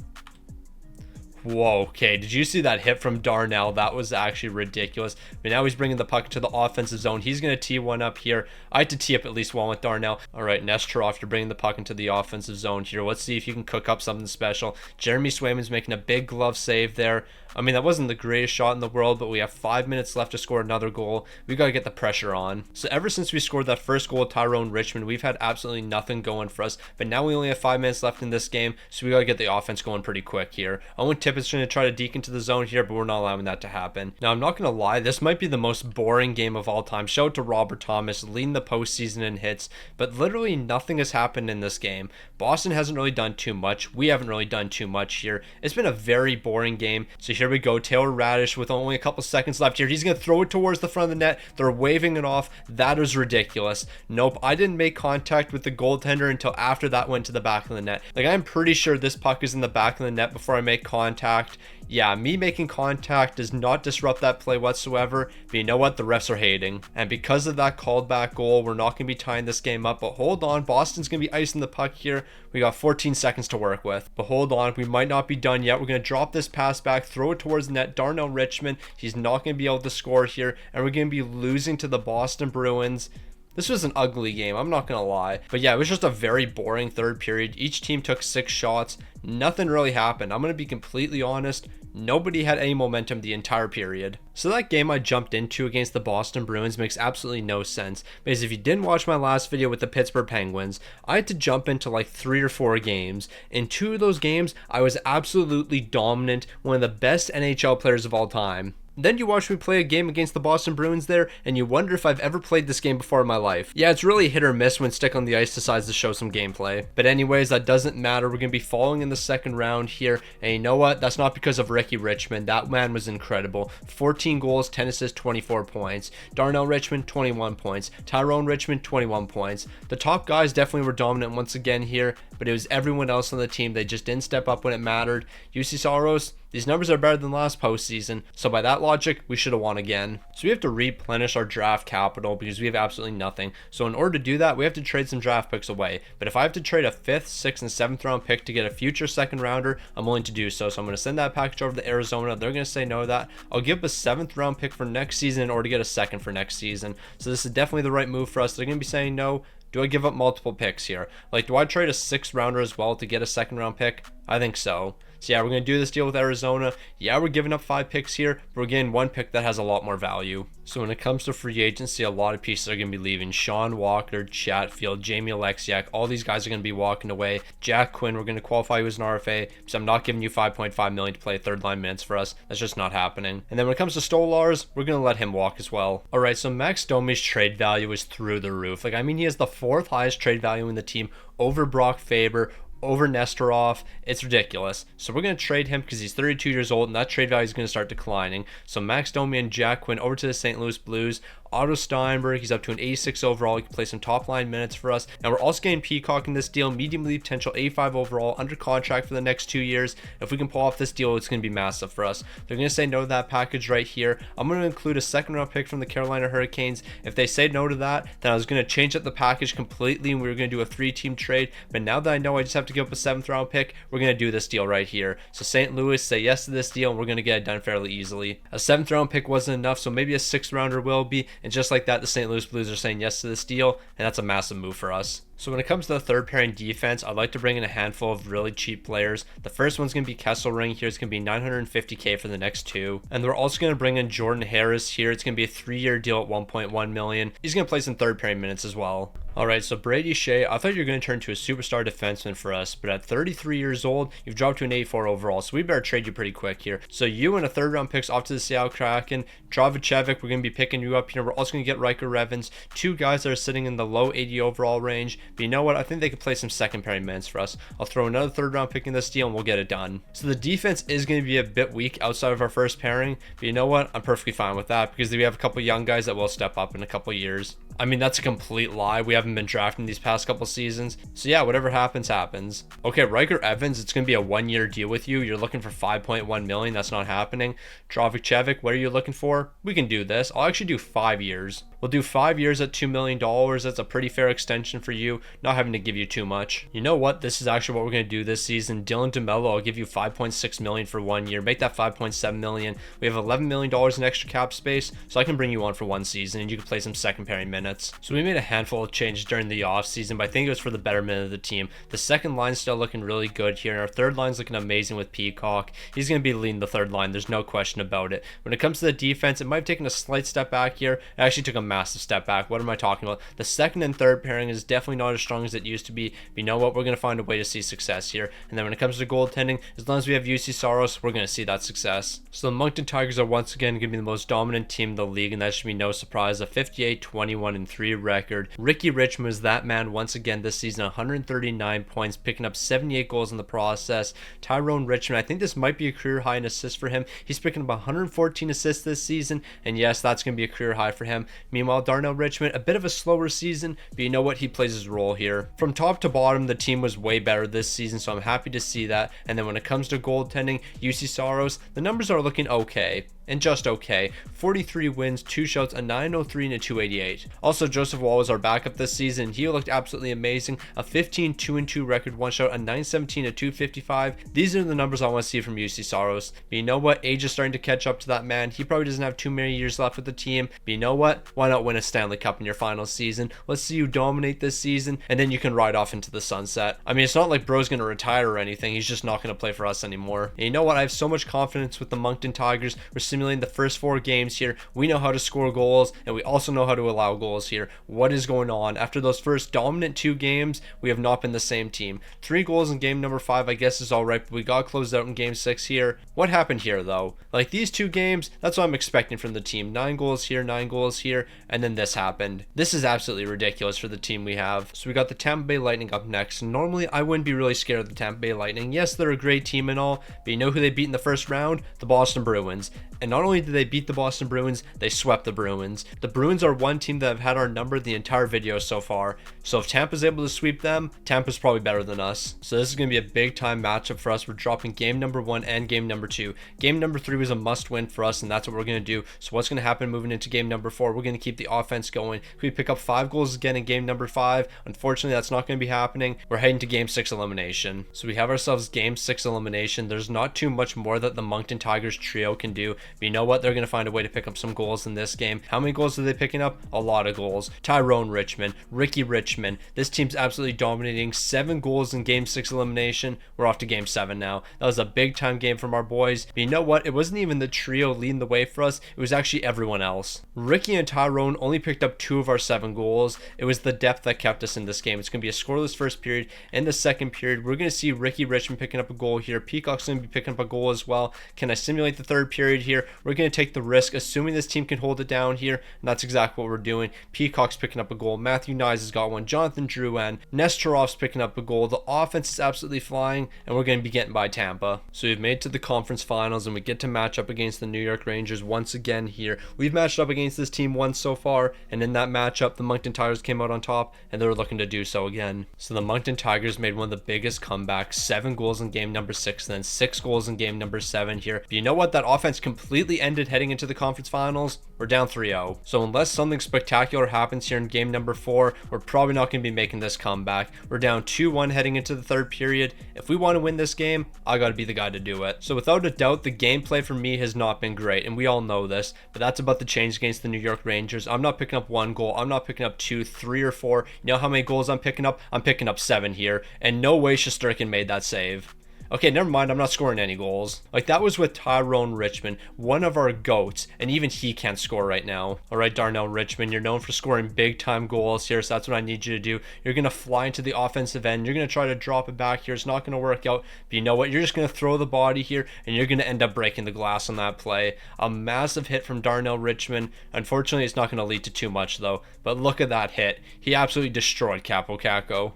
Whoa, okay, did you see that hit from Darnell? That was actually ridiculous. But now he's bringing the puck to the offensive zone. He's going to tee one up here. I had to tee up at least one with Darnell. All right, Nesterov, you're bringing the puck into the offensive zone here. Let's see if you can cook up something special. Jeremy Swayman's making a big glove save there. I mean, that wasn't the greatest shot in the world, but we have 5 minutes left to score another goal. We got to get the pressure on. So ever since we scored that first goal with Tyrone Richmond, we've had absolutely nothing going for us. But now we only have 5 minutes left in this game, so we got to get the offense going pretty quick here. Owen Tippett's trying to try to deke into the zone here, but we're not allowing that to happen. Now, I'm not going to lie, this might be the most boring game of all time. Shout out to Robert Thomas, leading the postseason in hits, but literally nothing has happened in this game. Boston hasn't really done too much. We haven't really done too much here. It's been a very boring game. So here we go. Taylor Radish with only a couple seconds left here. He's going to throw it towards the front of the net. They're waving it off. That is ridiculous. Nope, I didn't make contact with the goaltender until after that went to the back of the net. Like, I'm pretty sure this puck is in the back of the net before I make contact. Yeah, me making contact does not disrupt that play whatsoever, but you know what? The refs are hating. And because of that called back goal, we're not going to be tying this game up. But hold on, Boston's going to be icing the puck here. We got 14 seconds to work with. But hold on, we might not be done yet. We're going to drop this pass back, throw it towards the net. Darnell Richmond, he's not going to be able to score here. And we're going to be losing to the Boston Bruins. This was an ugly game, I'm not going to lie. But yeah, it was just a very boring third period. Each team took 6 shots. Nothing really happened. I'm going to be completely honest. Nobody had any momentum the entire period. So that game I jumped into against the Boston Bruins makes absolutely no sense. Because if you didn't watch my last video with the Pittsburgh Penguins, I had to jump into like 3 or 4 games. In 2 of those games, I was absolutely dominant. One of the best NHL players of all time. Then you watch me play a game against the Boston Bruins there, and you wonder if I've ever played this game before in my life. Yeah, it's really hit or miss when Stick on the Ice decides to show some gameplay. But anyways, that doesn't matter. We're going to be falling in the second round here, and you know what? That's not because of Ricky Richmond. That man was incredible. 14 goals, 10 assists, 24 points. Darnell Richmond, 21 points. Tyrone Richmond, 21 points. The top guys definitely were dominant once again here, but it was everyone else on the team. They just didn't step up when it mattered. UC Saros, these numbers are better than last postseason, so by that logic, we should have won again. So we have to replenish our draft capital because we have absolutely nothing. So in order to do that, we have to trade some draft picks away. But if I have to trade a 5th, 6th, and 7th round pick to get a future second rounder, I'm willing to do so. So I'm going to send that package over to Arizona. They're going to say no to that. I'll give up a 7th round pick for next season in order to get a 2nd for next season. So this is definitely the right move for us. They're going to be saying no. Do I give up multiple picks here? Like, do I trade a 6th rounder as well to get a 2nd round pick? I think so. So yeah, we're going to do this deal with Arizona. Yeah, we're giving up 5 picks here, but we're getting 1 pick that has a lot more value. So when it comes to free agency, a lot of pieces are going to be leaving. Sean Walker, Chatfield, Jamie Alexiak, all these guys are going to be walking away. Jack Quinn, we're going to qualify you as an RFA, because I'm not giving you $5.5 million to play 3rd line minutes for us. That's just not happening. And then when it comes to Stolars, we're going to let him walk as well. Alright, so Max Domi's trade value is through the roof. Like, I mean, he has the 4th highest trade value in the team over Brock Faber, over Nestorov. It's ridiculous. So we're going to trade him because he's 32 years old and that trade value is going to start declining. So Max Domi and Jack Quinn over to the St. Louis Blues. Otto Steinberg, he's up to an 86 overall. He can play some top line minutes for us. And we're also getting Peacock in this deal, medium elite potential, 85 overall, under contract for the next 2 years. If we can pull off this deal, it's going to be massive for us. They're going to say no to that package right here. I'm going to include a 2nd round pick from the Carolina Hurricanes. If they say no to that, then I was going to change up the package completely and we were going to do a 3-team trade. But now that I know I just have to give up a 7th round pick, we're going to do this deal right here. So St. Louis, say yes to this deal and we're going to get it done fairly easily. A 7th round pick wasn't enough, so maybe a 6th rounder will be. And just like that, the St. Louis Blues are saying yes to this deal, and that's a massive move for us. So when it comes to the 3rd pairing defense, I'd like to bring in a handful of really cheap players. The first one's going to be Kesselring here. It's going to be $950K for the next 2. And we're also going to bring in Jordan Harris here. It's going to be a 3-year deal at $1.1 million. He's going to play some 3rd pairing minutes as well. Alright, so Brady Shea, I thought you were going to turn to a superstar defenseman for us, but at 33 years old, you've dropped to an 84 overall, so we better trade you pretty quick here. So you and a 3rd round picks off to the Seattle Kraken. Dravicevic, we're going to be picking you up here. We're also going to get Riker Evans, 2 guys that are sitting in the low 80 overall range. But you know what? I think they could play some 2nd pairing minutes for us. I'll throw another 3rd round pick in this deal and we'll get it done. So the defense is going to be a bit weak outside of our 1st pairing, but you know what? I'm perfectly fine with that because we have a couple young guys that will step up in a couple years. I mean, that's a complete lie. We haven't been drafting these past couple seasons. So yeah, whatever happens, happens. Okay, Riker Evans, it's going to be a 1-year deal with you. You're looking for $5.1 million. That's not happening. Dravicevic, what are you looking for? We can do this. I'll actually do 5 years. We'll do 5 years at $2 million. That's a pretty fair extension for you, not having to give you too much. You know what? This is actually what we're going to do this season. Dylan DeMello, I'll give you $5.6 million for 1 year. Make that $5.7 million. We have $11 million in extra cap space, so I can bring you on for 1 season and you can play some 2nd pairing minutes. So we made a handful of changes during the offseason, but I think it was for the betterment of the team. The 2nd line's still looking really good here, and our 3rd line's looking amazing with Peacock. He's going to be leading the 3rd line. There's no question about it. When it comes to the defense, it might have taken a slight step back here. It actually took a massive step back. What am I talking about? The 2nd and 3rd pairing is definitely not as strong as it used to be. But you know what? We're going to find a way to see success here. And then when it comes to goaltending, as long as we have UC Saros, we're going to see that success. So the Moncton Tigers are once again going to be the most dominant team in the league, and that should be no surprise. A 58-21-3 record. Ricky Richmond was that man once again this season. 139 points, picking up 78 goals in the process. Tyrone Richmond, I think this might be a career high in assists for him. He's picking up 114 assists this season, and yes, that's going to be a career high for him. Meanwhile, Darnell Richmond, a bit of a slower season, but you know what? He plays his role here. From top to bottom, the team was way better this season, so I'm happy to see that. And then when it comes to goaltending, UC Saros, the numbers are looking okay. And just okay. 43 wins, 2 shouts, a 903 and a 288. Also, Joseph Wall was our backup this season. He looked absolutely amazing. A 15-2-2 record, 1 shout, a 917, a 255. These are the numbers I want to see from UC Saros. But you know what? Age is starting to catch up to that man. He probably doesn't have too many years left with the team. But you know what? Why not win a Stanley Cup in your final season? Let's see you dominate this season, and then you can ride off into the sunset. I mean, it's not like bro's going to retire or anything. He's just not going to play for us anymore. And you know what? I have so much confidence with the Moncton Tigers. We're simulating the first 4 games here. We know how to score goals, and we also know how to allow goals here. What is going on? After those first dominant 2 games, we have not been the same team. 3 goals in game number 5, I guess is alright, but we got closed out in game 6 here. What happened here, though? Like, these 2 games, that's what I'm expecting from the team. 9 goals here, 9 goals here, and then this happened. This is absolutely ridiculous for the team we have. So we got the Tampa Bay Lightning up next. Normally, I wouldn't be really scared of the Tampa Bay Lightning. Yes, they're a great team and all, but you know who they beat in the first round? The Boston Bruins. And not only did they beat the Boston Bruins, they swept the Bruins. The Bruins are one team that have had our number the entire video so far. So if Tampa's able to sweep them, Tampa's probably better than us. So this is going to be a big time matchup for us. We're dropping game number 1 and game number 2. Game number 3 was a must win for us, and that's what we're going to do. So what's going to happen moving into game number 4? We're going to keep the offense going. Could we pick up 5 goals again in game number 5? Unfortunately, that's not going to be happening. We're heading to game 6 elimination. So we have ourselves game 6 elimination. There's not too much more that the Moncton Tigers trio can do. But you know what? They're going to find a way to pick up some goals in this game. How many goals are they picking up? A lot of goals. Tyrone Richmond, Ricky Richmond. This team's absolutely dominating. 7 goals in game 6 elimination. We're off to game 7 now. That was a big time game from our boys. But you know what? It wasn't even the trio leading the way for us. It was actually everyone else. Ricky and Tyrone only picked up 2 of our 7 goals. It was the depth that kept us in this game. It's going to be a scoreless first period. In the second period, we're going to see Ricky Richmond picking up a goal here. Peacock's going to be picking up a goal as well. Can I simulate the third period here? We're going to take the risk, assuming this team can hold it down here, and that's exactly what we're doing. Peacock's picking up a goal. Matthew Nyes has got one. Jonathan Drouin. Nesterov's picking up a goal. The offense is absolutely flying, and we're going to be getting by Tampa. So we've made to the conference finals, and we get to match up against the New York Rangers once again here. We've matched up against this team once so far, and in that matchup, the Moncton Tigers came out on top, and they were looking to do so again. So the Moncton Tigers made one of the biggest comebacks. 7 goals in game number 6, then 6 goals in game number 7 here. But you know what? That offense completely ended heading into the conference finals. We're down 3-0. So unless something spectacular happens here in game number 4, we're probably not going to be making this comeback. We're down 2-1 heading into the third period. If we want to win this game, I got to be the guy to do it. So without a doubt, the gameplay for me has not been great, and we all know this, but that's about to change against the New York Rangers. I'm not picking up 1 goal. I'm not picking up 2, 3, or 4. You know how many goals I'm picking up? I'm picking up 7 here, and no way Shesterkin made that save. Okay, never mind, I'm not scoring any goals. Like, that was with Tyrone Richmond, one of our GOATs, and even he can't score right now. Alright, Darnell Richmond, you're known for scoring big-time goals here, so that's what I need you to do. You're going to fly into the offensive end. You're going to try to drop it back here. It's not going to work out, but you know what? You're just going to throw the body here, and you're going to end up breaking the glass on that play. A massive hit from Darnell Richmond. Unfortunately, it's not going to lead to too much, though, but look at that hit. He absolutely destroyed Capo Caco.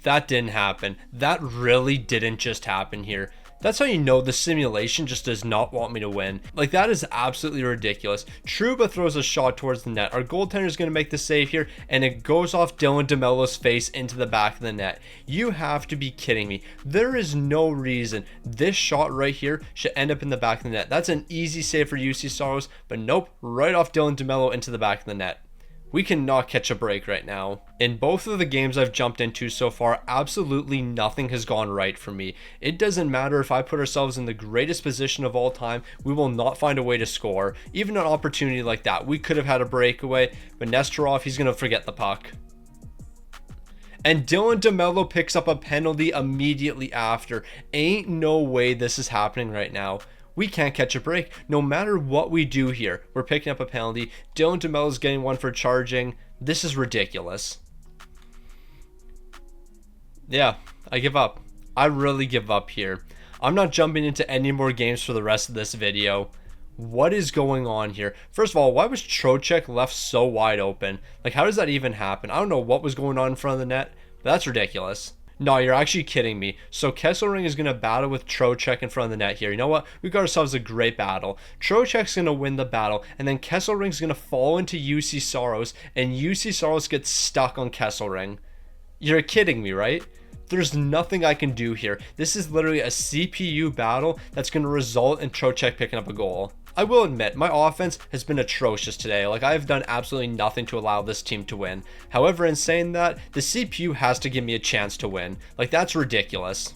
That didn't happen. That really didn't just happen here. That's how you know the simulation just does not want me to win. Like, that is absolutely ridiculous. Trouba throws a shot towards the net. Our goaltender is going to make the save here, and it goes off Dylan DeMello's face into the back of the net. You have to be kidding me. There is no reason this shot right here should end up in the back of the net. That's an easy save for UC Soros, but nope, right off Dylan DeMello into the back of the net. We cannot catch a break right now. In both of the games I've jumped into so far, absolutely nothing has gone right for me. It doesn't matter if I put ourselves in the greatest position of all time, we will not find a way to score. Even an opportunity like that, we could have had a breakaway, but Nesterov, he's going to forget the puck. And Dylan DeMello picks up a penalty immediately after. Ain't no way this is happening right now. We can't catch a break. No matter what we do here, we're picking up a penalty. Dylan DeMello's getting one for charging. This is ridiculous. Yeah, I give up. I really give up here. I'm not jumping into any more games for the rest of this video. What is going on here? First of all, why was Trocheck left so wide open? Like, how does that even happen? I don't know what was going on in front of the net, but that's ridiculous. No, you're actually kidding me. So Kesselring is going to battle with Trocheck in front of the net here. You know what? We got ourselves a great battle. Trocheck's going to win the battle, and then Kesselring's going to fall into UC Soros, and UC Soros gets stuck on Kesselring. You're kidding me, right? There's nothing I can do here. This is literally a CPU battle that's going to result in Trocheck picking up a goal. I will admit, my offense has been atrocious today. Like, I've done absolutely nothing to allow this team to win. However, in saying that, the CPU has to give me a chance to win. Like, that's ridiculous.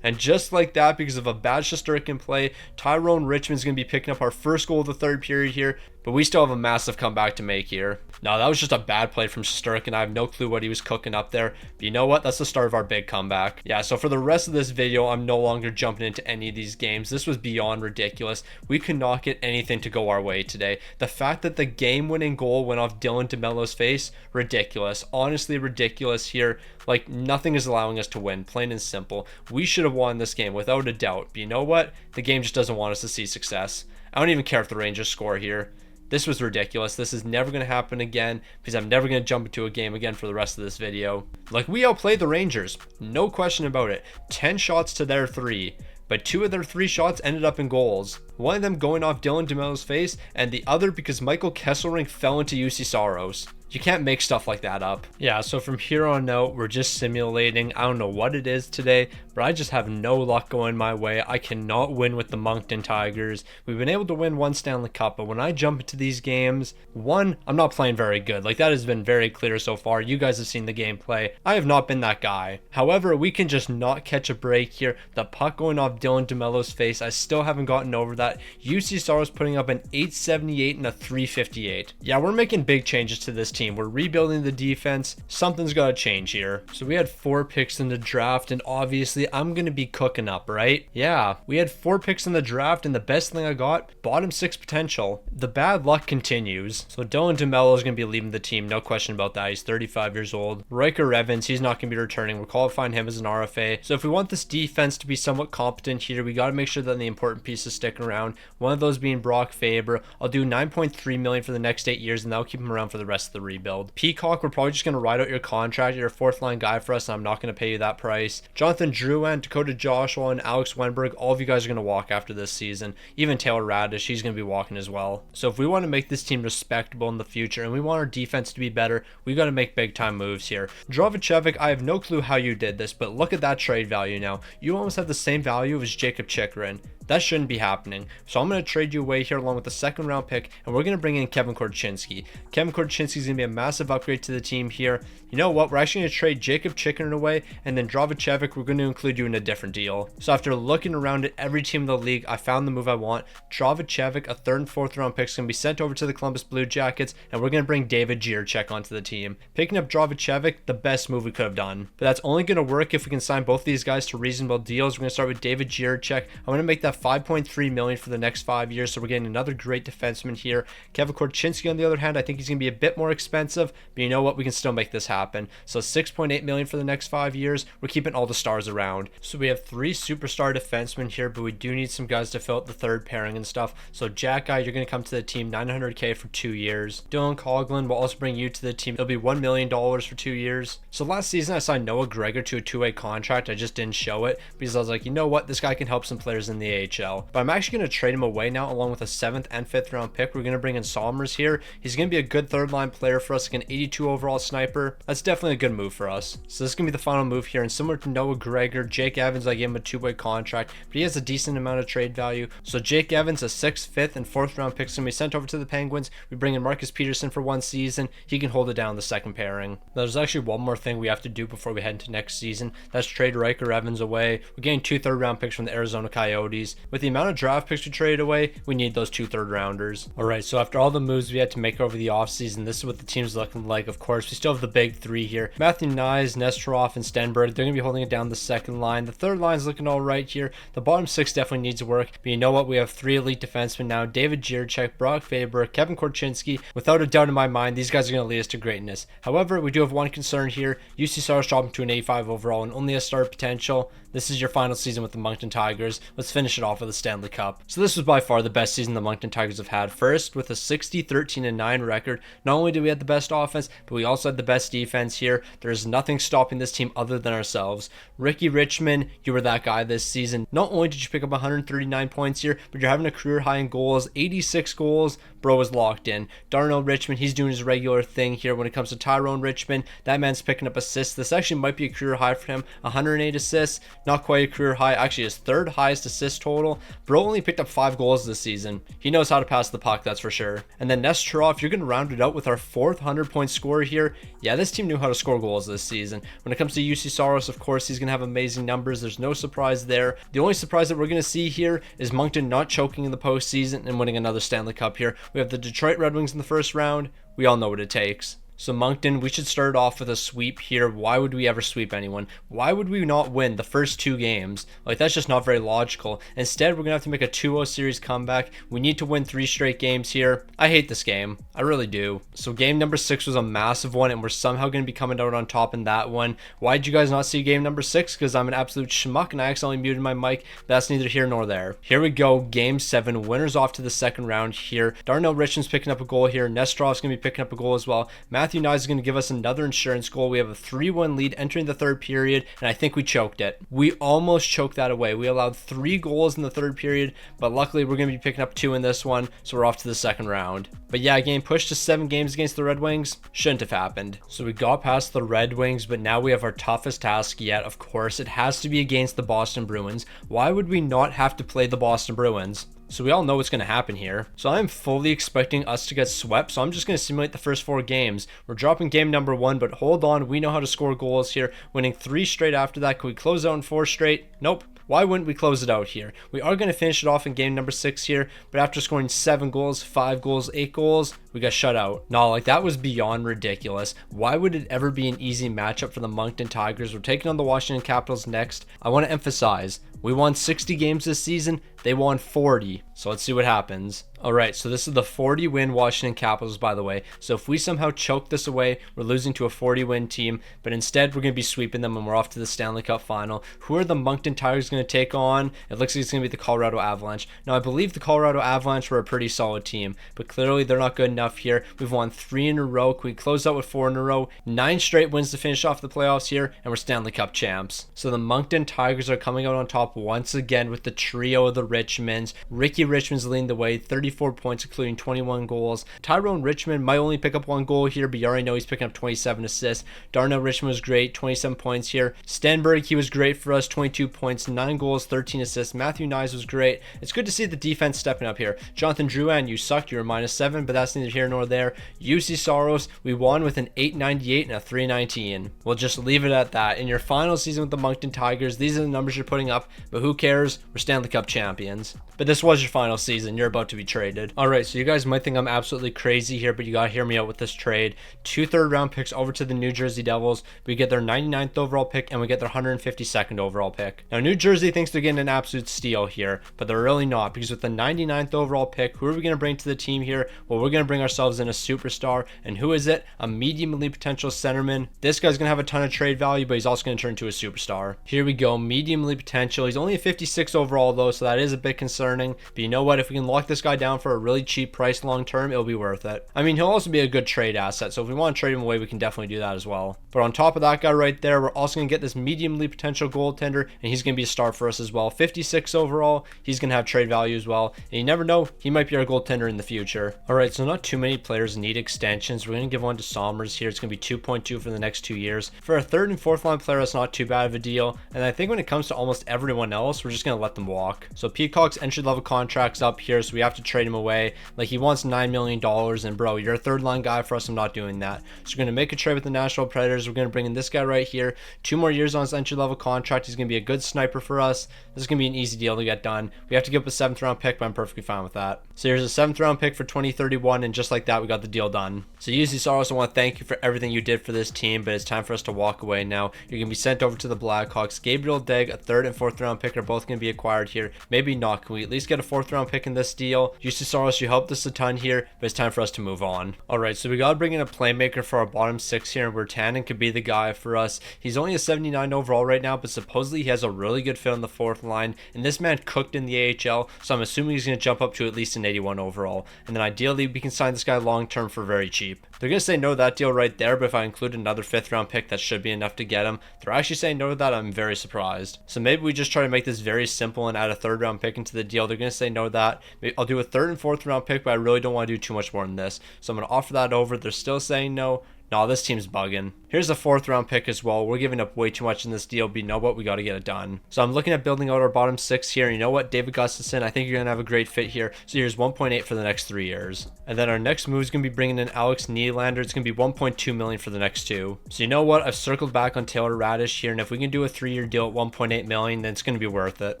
And just like that, because of a bad Shesterkin play, Tyrone Richmond's going to be picking up our first goal of the third period here. But we still have a massive comeback to make here. No, that was just a bad play from Shesterkin. I have no clue what he was cooking up there. But you know what? That's the start of our big comeback. Yeah, so for the rest of this video, I'm no longer jumping into any of these games. This was beyond ridiculous. We could not get anything to go our way today. The fact that the game-winning goal went off Dylan DeMello's face, ridiculous. Honestly, ridiculous here. Like, nothing is allowing us to win, plain and simple. We should have won this game without a doubt. But you know what? The game just doesn't want us to see success. I don't even care if the Rangers score here. This was ridiculous. This is never going to happen again because I'm never going to jump into a game again for the rest of this video. Like, we outplayed the Rangers. No question about it. 10 shots to their 3. But 2 of their 3 shots ended up in goals. One of them going off Dylan DeMello's face, and the other because Michael Kesselring fell into UC Saros. You can't make stuff like that up. Yeah, so from here on out, we're just simulating. I don't know what it is today, but I just have no luck going my way. I cannot win with the Moncton Tigers. We've been able to win 1 Stanley Cup, but when I jump into these games, 1, I'm not playing very good. Like, that has been very clear so far. You guys have seen the gameplay. I have not been that guy. However, we can just not catch a break here. The puck going off Dylan DeMello's face, I still haven't gotten over that. UC Saros putting up an 878 and a 358. Yeah, we're making big changes to this team. We're rebuilding the defense. Something's got to change here. So we had 4 picks in the draft, and obviously I'm going to be cooking up, right? Yeah, we had 4 picks in the draft, and the best thing I got, bottom 6 potential. The bad luck continues. So Dylan DeMello is going to be leaving the team. No question about that. He's 35 years old. Riker Evans, he's not going to be returning. We're qualifying him as an RFA. So if we want this defense to be somewhat competent here, we got to make sure that the important pieces stick around. One of those being Brock Faber. I'll do $9.3 million for the next 8 years, and that'll keep him around for the rest of the rebuild. Peacock, we're probably just going to ride out your contract. You're a 4th line guy for us, and I'm not going to pay you that price. Jonathan Drouin, Dakota Joshua, and Alex Wenberg, all of you guys are going to walk after this season. Even Taylor Radish, he's going to be walking as well. So if we want to make this team respectable in the future, and we want our defense to be better, we got to make big time moves here. Drovicevic, I have no clue how you did this, but look at that trade value now. You almost have the same value as Jacob Chychrun. That shouldn't be happening. So I'm going to trade you away here along with the 2nd round pick, and we're going to bring in Kevin Korchinski. Kevin Korchinski is going to be a massive upgrade to the team here. You know what? We're actually going to trade Jacob Chychrun away, and then Drovicevic, we're going to include you in a different deal. So after looking around at every team in the league, I found the move I want. Drovicevic, a 3rd and 4th round pick, is going to be sent over to the Columbus Blue Jackets, and we're going to bring David Jiricek onto the team. Picking up Drovicevic, the best move we could have done. But that's only going to work if we can sign both these guys to reasonable deals. We're going to start with David Jiricek. I'm going to make that $5.3 million for the next 5 years, so we're getting another great defenseman here. Kevin Korchinski, on the other hand, I think he's going to be a bit more expensive, but you know what? We can still make this happen. So $6.8 million for the next 5 years. We're keeping all the stars around. So we have 3 superstar defensemen here, but we do need some guys to fill out the 3rd pairing and stuff. So Jack Guy, you're going to come to the team, $900K for 2 years. Dylan Coughlin will also bring you to the team. It'll be $1 million for 2 years. So last season, I signed Noah Gregor to a 2-way contract. I just didn't show it because I was like, you know what? This guy can help some players in the AHL. But I'm actually going to trade him away now along with a 7th and 5th round pick. We're going to bring in Somers here. He's going to be a good 3rd line player for us, like an 82 overall sniper. That's definitely a good move for us. So this is going to be the final move here, and similar to Noah Gregor, Jake Evans, I gave him a 2-way contract, but he has a decent amount of trade value. So Jake Evans, a 6th, 5th, and 4th round pick, is going to be sent over to the Penguins. We bring in Marcus Peterson for 1 season. He can hold it down the 2nd pairing. There's actually one more thing we have to do before we head into next season. That's trade Riker Evans away. We're getting 2 3rd round picks from the Arizona Coyotes. With the amount of draft picks we traded away, we need those 2 3rd rounders. Alright, so after all the moves we had to make over the offseason, this is what the team's looking like. Of course, we still have the big 3 here. Matthew Nyes, Nesterov, and Stenberg. They're going to be holding it down the 2nd line. The 3rd line's looking all right here. The bottom 6 definitely needs work. But you know what? We have 3 elite defensemen now. David Jiricek, Brock Faber, Kevin Korchinski. Without a doubt in my mind, these guys are going to lead us to greatness. However, we do have one concern here. UC Saros dropped him to an 85 overall and only has start potential. This is your final season with the Moncton Tigers. Let's finish it off with the Stanley Cup. So this was by far the best season the Moncton Tigers have had. First, with a 60-13-9 record. Not only did we have the best offense, but we also had the best defense here. There is nothing stopping this team other than ourselves. Ricky Richmond, you were that guy this season. Not only did you pick up 139 points here, but you're having a career high in goals, 86 goals. Bro was locked in. Darnell Richmond, he's doing his regular thing here when it comes to Tyrone Richmond. That man's picking up assists. This actually might be a career high for him. 108 assists. Not quite a career high. Actually, his 3rd highest assist total. Bro only picked up 5 goals this season. He knows how to pass the puck, that's for sure. And then Nesterov, you're going to round it out with our 4th 100-point scorer here. Yeah, this team knew how to score goals this season. When it comes to UC Saros, of course, he's going to have amazing numbers. There's no surprise there. The only surprise that we're going to see here is Moncton not choking in the postseason and winning another Stanley Cup here. We have the Detroit Red Wings in the first round. We all know what it takes. So Moncton, we should start off with a sweep here. Why would we ever sweep anyone? Why would we not win the first 2 games? Like, that's just not very logical. Instead, we're going to have to make a 2-0 series comeback. We need to win 3 straight games here. I hate this game. I really do. So game number 6 was a massive one, and we're somehow going to be coming out on top in that one. Why did you guys not see game number 6? Because I'm an absolute schmuck, and I accidentally muted my mic. But that's neither here nor there. Here we go. Game 7. Winners off to the second round here. Darnell Richmond's picking up a goal here. Nestrov's going to be picking up a goal as well. Matthew Nyes is going to give us another insurance goal. We have a 3-1 lead entering the third period, and I think we choked it. We almost choked that away. We allowed 3 goals in the third period, but luckily we're going to be picking up 2 in this one, so we're off to the second round. But yeah, game pushed to 7 games against the Red Wings. Shouldn't have happened. So we got past the Red Wings, but now we have our toughest task yet. Of course, it has to be against the Boston Bruins. Why would we not have to play the Boston Bruins? So we all know what's going to happen here. So I'm fully expecting us to get swept. So I'm just going to simulate the first 4 games. We're dropping game number 1, but hold on. We know how to score goals here. Winning 3 straight after that. Can we close out in 4 straight? Nope. Why wouldn't we close it out here? We are going to finish it off in game number 6 here, but after scoring 7 goals, 5 goals, 8 goals, we got shut out. No, like, that was beyond ridiculous. Why would it ever be an easy matchup for the Moncton Tigers? We're taking on the Washington Capitals next. I want to emphasize, we won 60 games this season. They won 40. So let's see what happens. All right, so this is the 40-win Washington Capitals, by the way. So if we somehow choke this away, we're losing to a 40-win team, but instead we're going to be sweeping them and we're off to the Stanley Cup final. Who are the Moncton Tigers going to take on? It looks like it's going to be the Colorado Avalanche. Now, I believe the Colorado Avalanche were a pretty solid team, but clearly they're not good enough here. We've won 3 in a row. Can we close out with 4 in a row? 9 straight wins to finish off the playoffs here, and we're Stanley Cup champs. So the Moncton Tigers are coming out on top once again with the trio of the Richmonds. Ricky Richmond's leading the way, 34 points, including 21 goals. Tyrone Richmond might only pick up 1 goal here, but you already know he's picking up 27 assists. Darnell Richmond was great, 27 points here. Stenberg, he was great for us, 22 points, 9 goals, 13 assists. Matthew Nyes was great. It's good to see the defense stepping up here. Jonathan Drouin, you sucked, you were -7, but that's neither here nor there. UC Saros, we won with an 898 and a 319. We'll just leave it at that. In your final season with the Moncton Tigers, these are the numbers you're putting up, but who cares? We're Stanley Cup champions. But this was your final season. You're about to be traded. Alright, so you guys might think I'm absolutely crazy here, but you gotta hear me out with this trade. 2 third-round picks over to the New Jersey Devils. We get their 99th overall pick, and we get their 152nd overall pick. Now, New Jersey thinks they're getting an absolute steal here, but they're really not, because with the 99th overall pick, who are we going to bring to the team here? Well, we're going to bring ourselves in a superstar, and who is it? A medium elite potential centerman. This guy's going to have a ton of trade value, but he's also going to turn into a superstar. Here we go, medium elite potential. He's only a 56 overall, though, so that is a bit concerning, but you know what? If we can lock this guy down for a really cheap price long term, it'll be worth it. I mean, he'll also be a good trade asset, so if we want to trade him away, we can definitely do that as well. But on top of that guy right there, we're also going to get this medium elite potential goaltender, and he's going to be a star for us as well. 56 overall, he's going to have trade value as well, and you never know, he might be our goaltender in the future. Alright, so not too many players need extensions. We're going to give one to Somers here. It's going to be 2.2 for the next 2 years. For a third and fourth line player, that's not too bad of a deal, and I think when it comes to almost everyone else, we're just going to let them walk. So Peacock's entry level contract's up here, so we have to trade him away. Like, he wants $9 million, and bro, you're a third line guy for us. I'm not doing that. So we're going to make a trade with the Nashville Predators. We're going to bring in this guy right here. 2 more years on his entry level contract. He's going to be a good sniper for us. This is going to be an easy deal to get done. We have to give up a 7th round pick, but I'm perfectly fine with that. So here's a 7th round pick for 2031, and just like that, we got the deal done. So UC Saros, I want to thank you for everything you did for this team, but it's time for us to walk away now. You're going to be sent over to the Blackhawks. Gabriel Degg, a 3rd and 4th round pick, are both going to be acquired here. Maybe not. Can we at least get a 4th round pick in this deal? UC Saros, you helped us a ton here, but it's time for us to move on. Alright, so we got to bring in a playmaker for our bottom 6 here, and Bertanen could be the guy for us. He's only a 79 overall right now, but supposedly he has a really good fit on the 4th line, and this man cooked in the AHL, so I'm assuming he's going to jump up to at least an 81 overall, and then ideally we can sign this guy long term for very cheap. They're going to say no to that deal right there, but if I include another 5th round pick, that should be enough to get him. They're actually saying no to that. I'm very surprised. So maybe we just try to make this very simple and add a 3rd round pick into the deal. They're going to say no to that. Maybe I'll do a 3rd and 4th round pick, but I really don't want to do too much more than this, so I'm going to offer that over. They're still saying no. No, this team's bugging. Here's a 4th round pick as well. We're giving up way too much in this deal, but you know what? We got to get it done. So I'm looking at building out our bottom 6 here. You know what? David Gustafson, I think you're going to have a great fit here. So here's 1.8 for the next 3 years. And then our next move is going to be bringing in Alex Nylander. It's going to be 1.2 million for the next 2. So you know what? I've circled back on Taylor Radish here, and if we can do a 3-year deal at 1.8 million, then it's going to be worth it.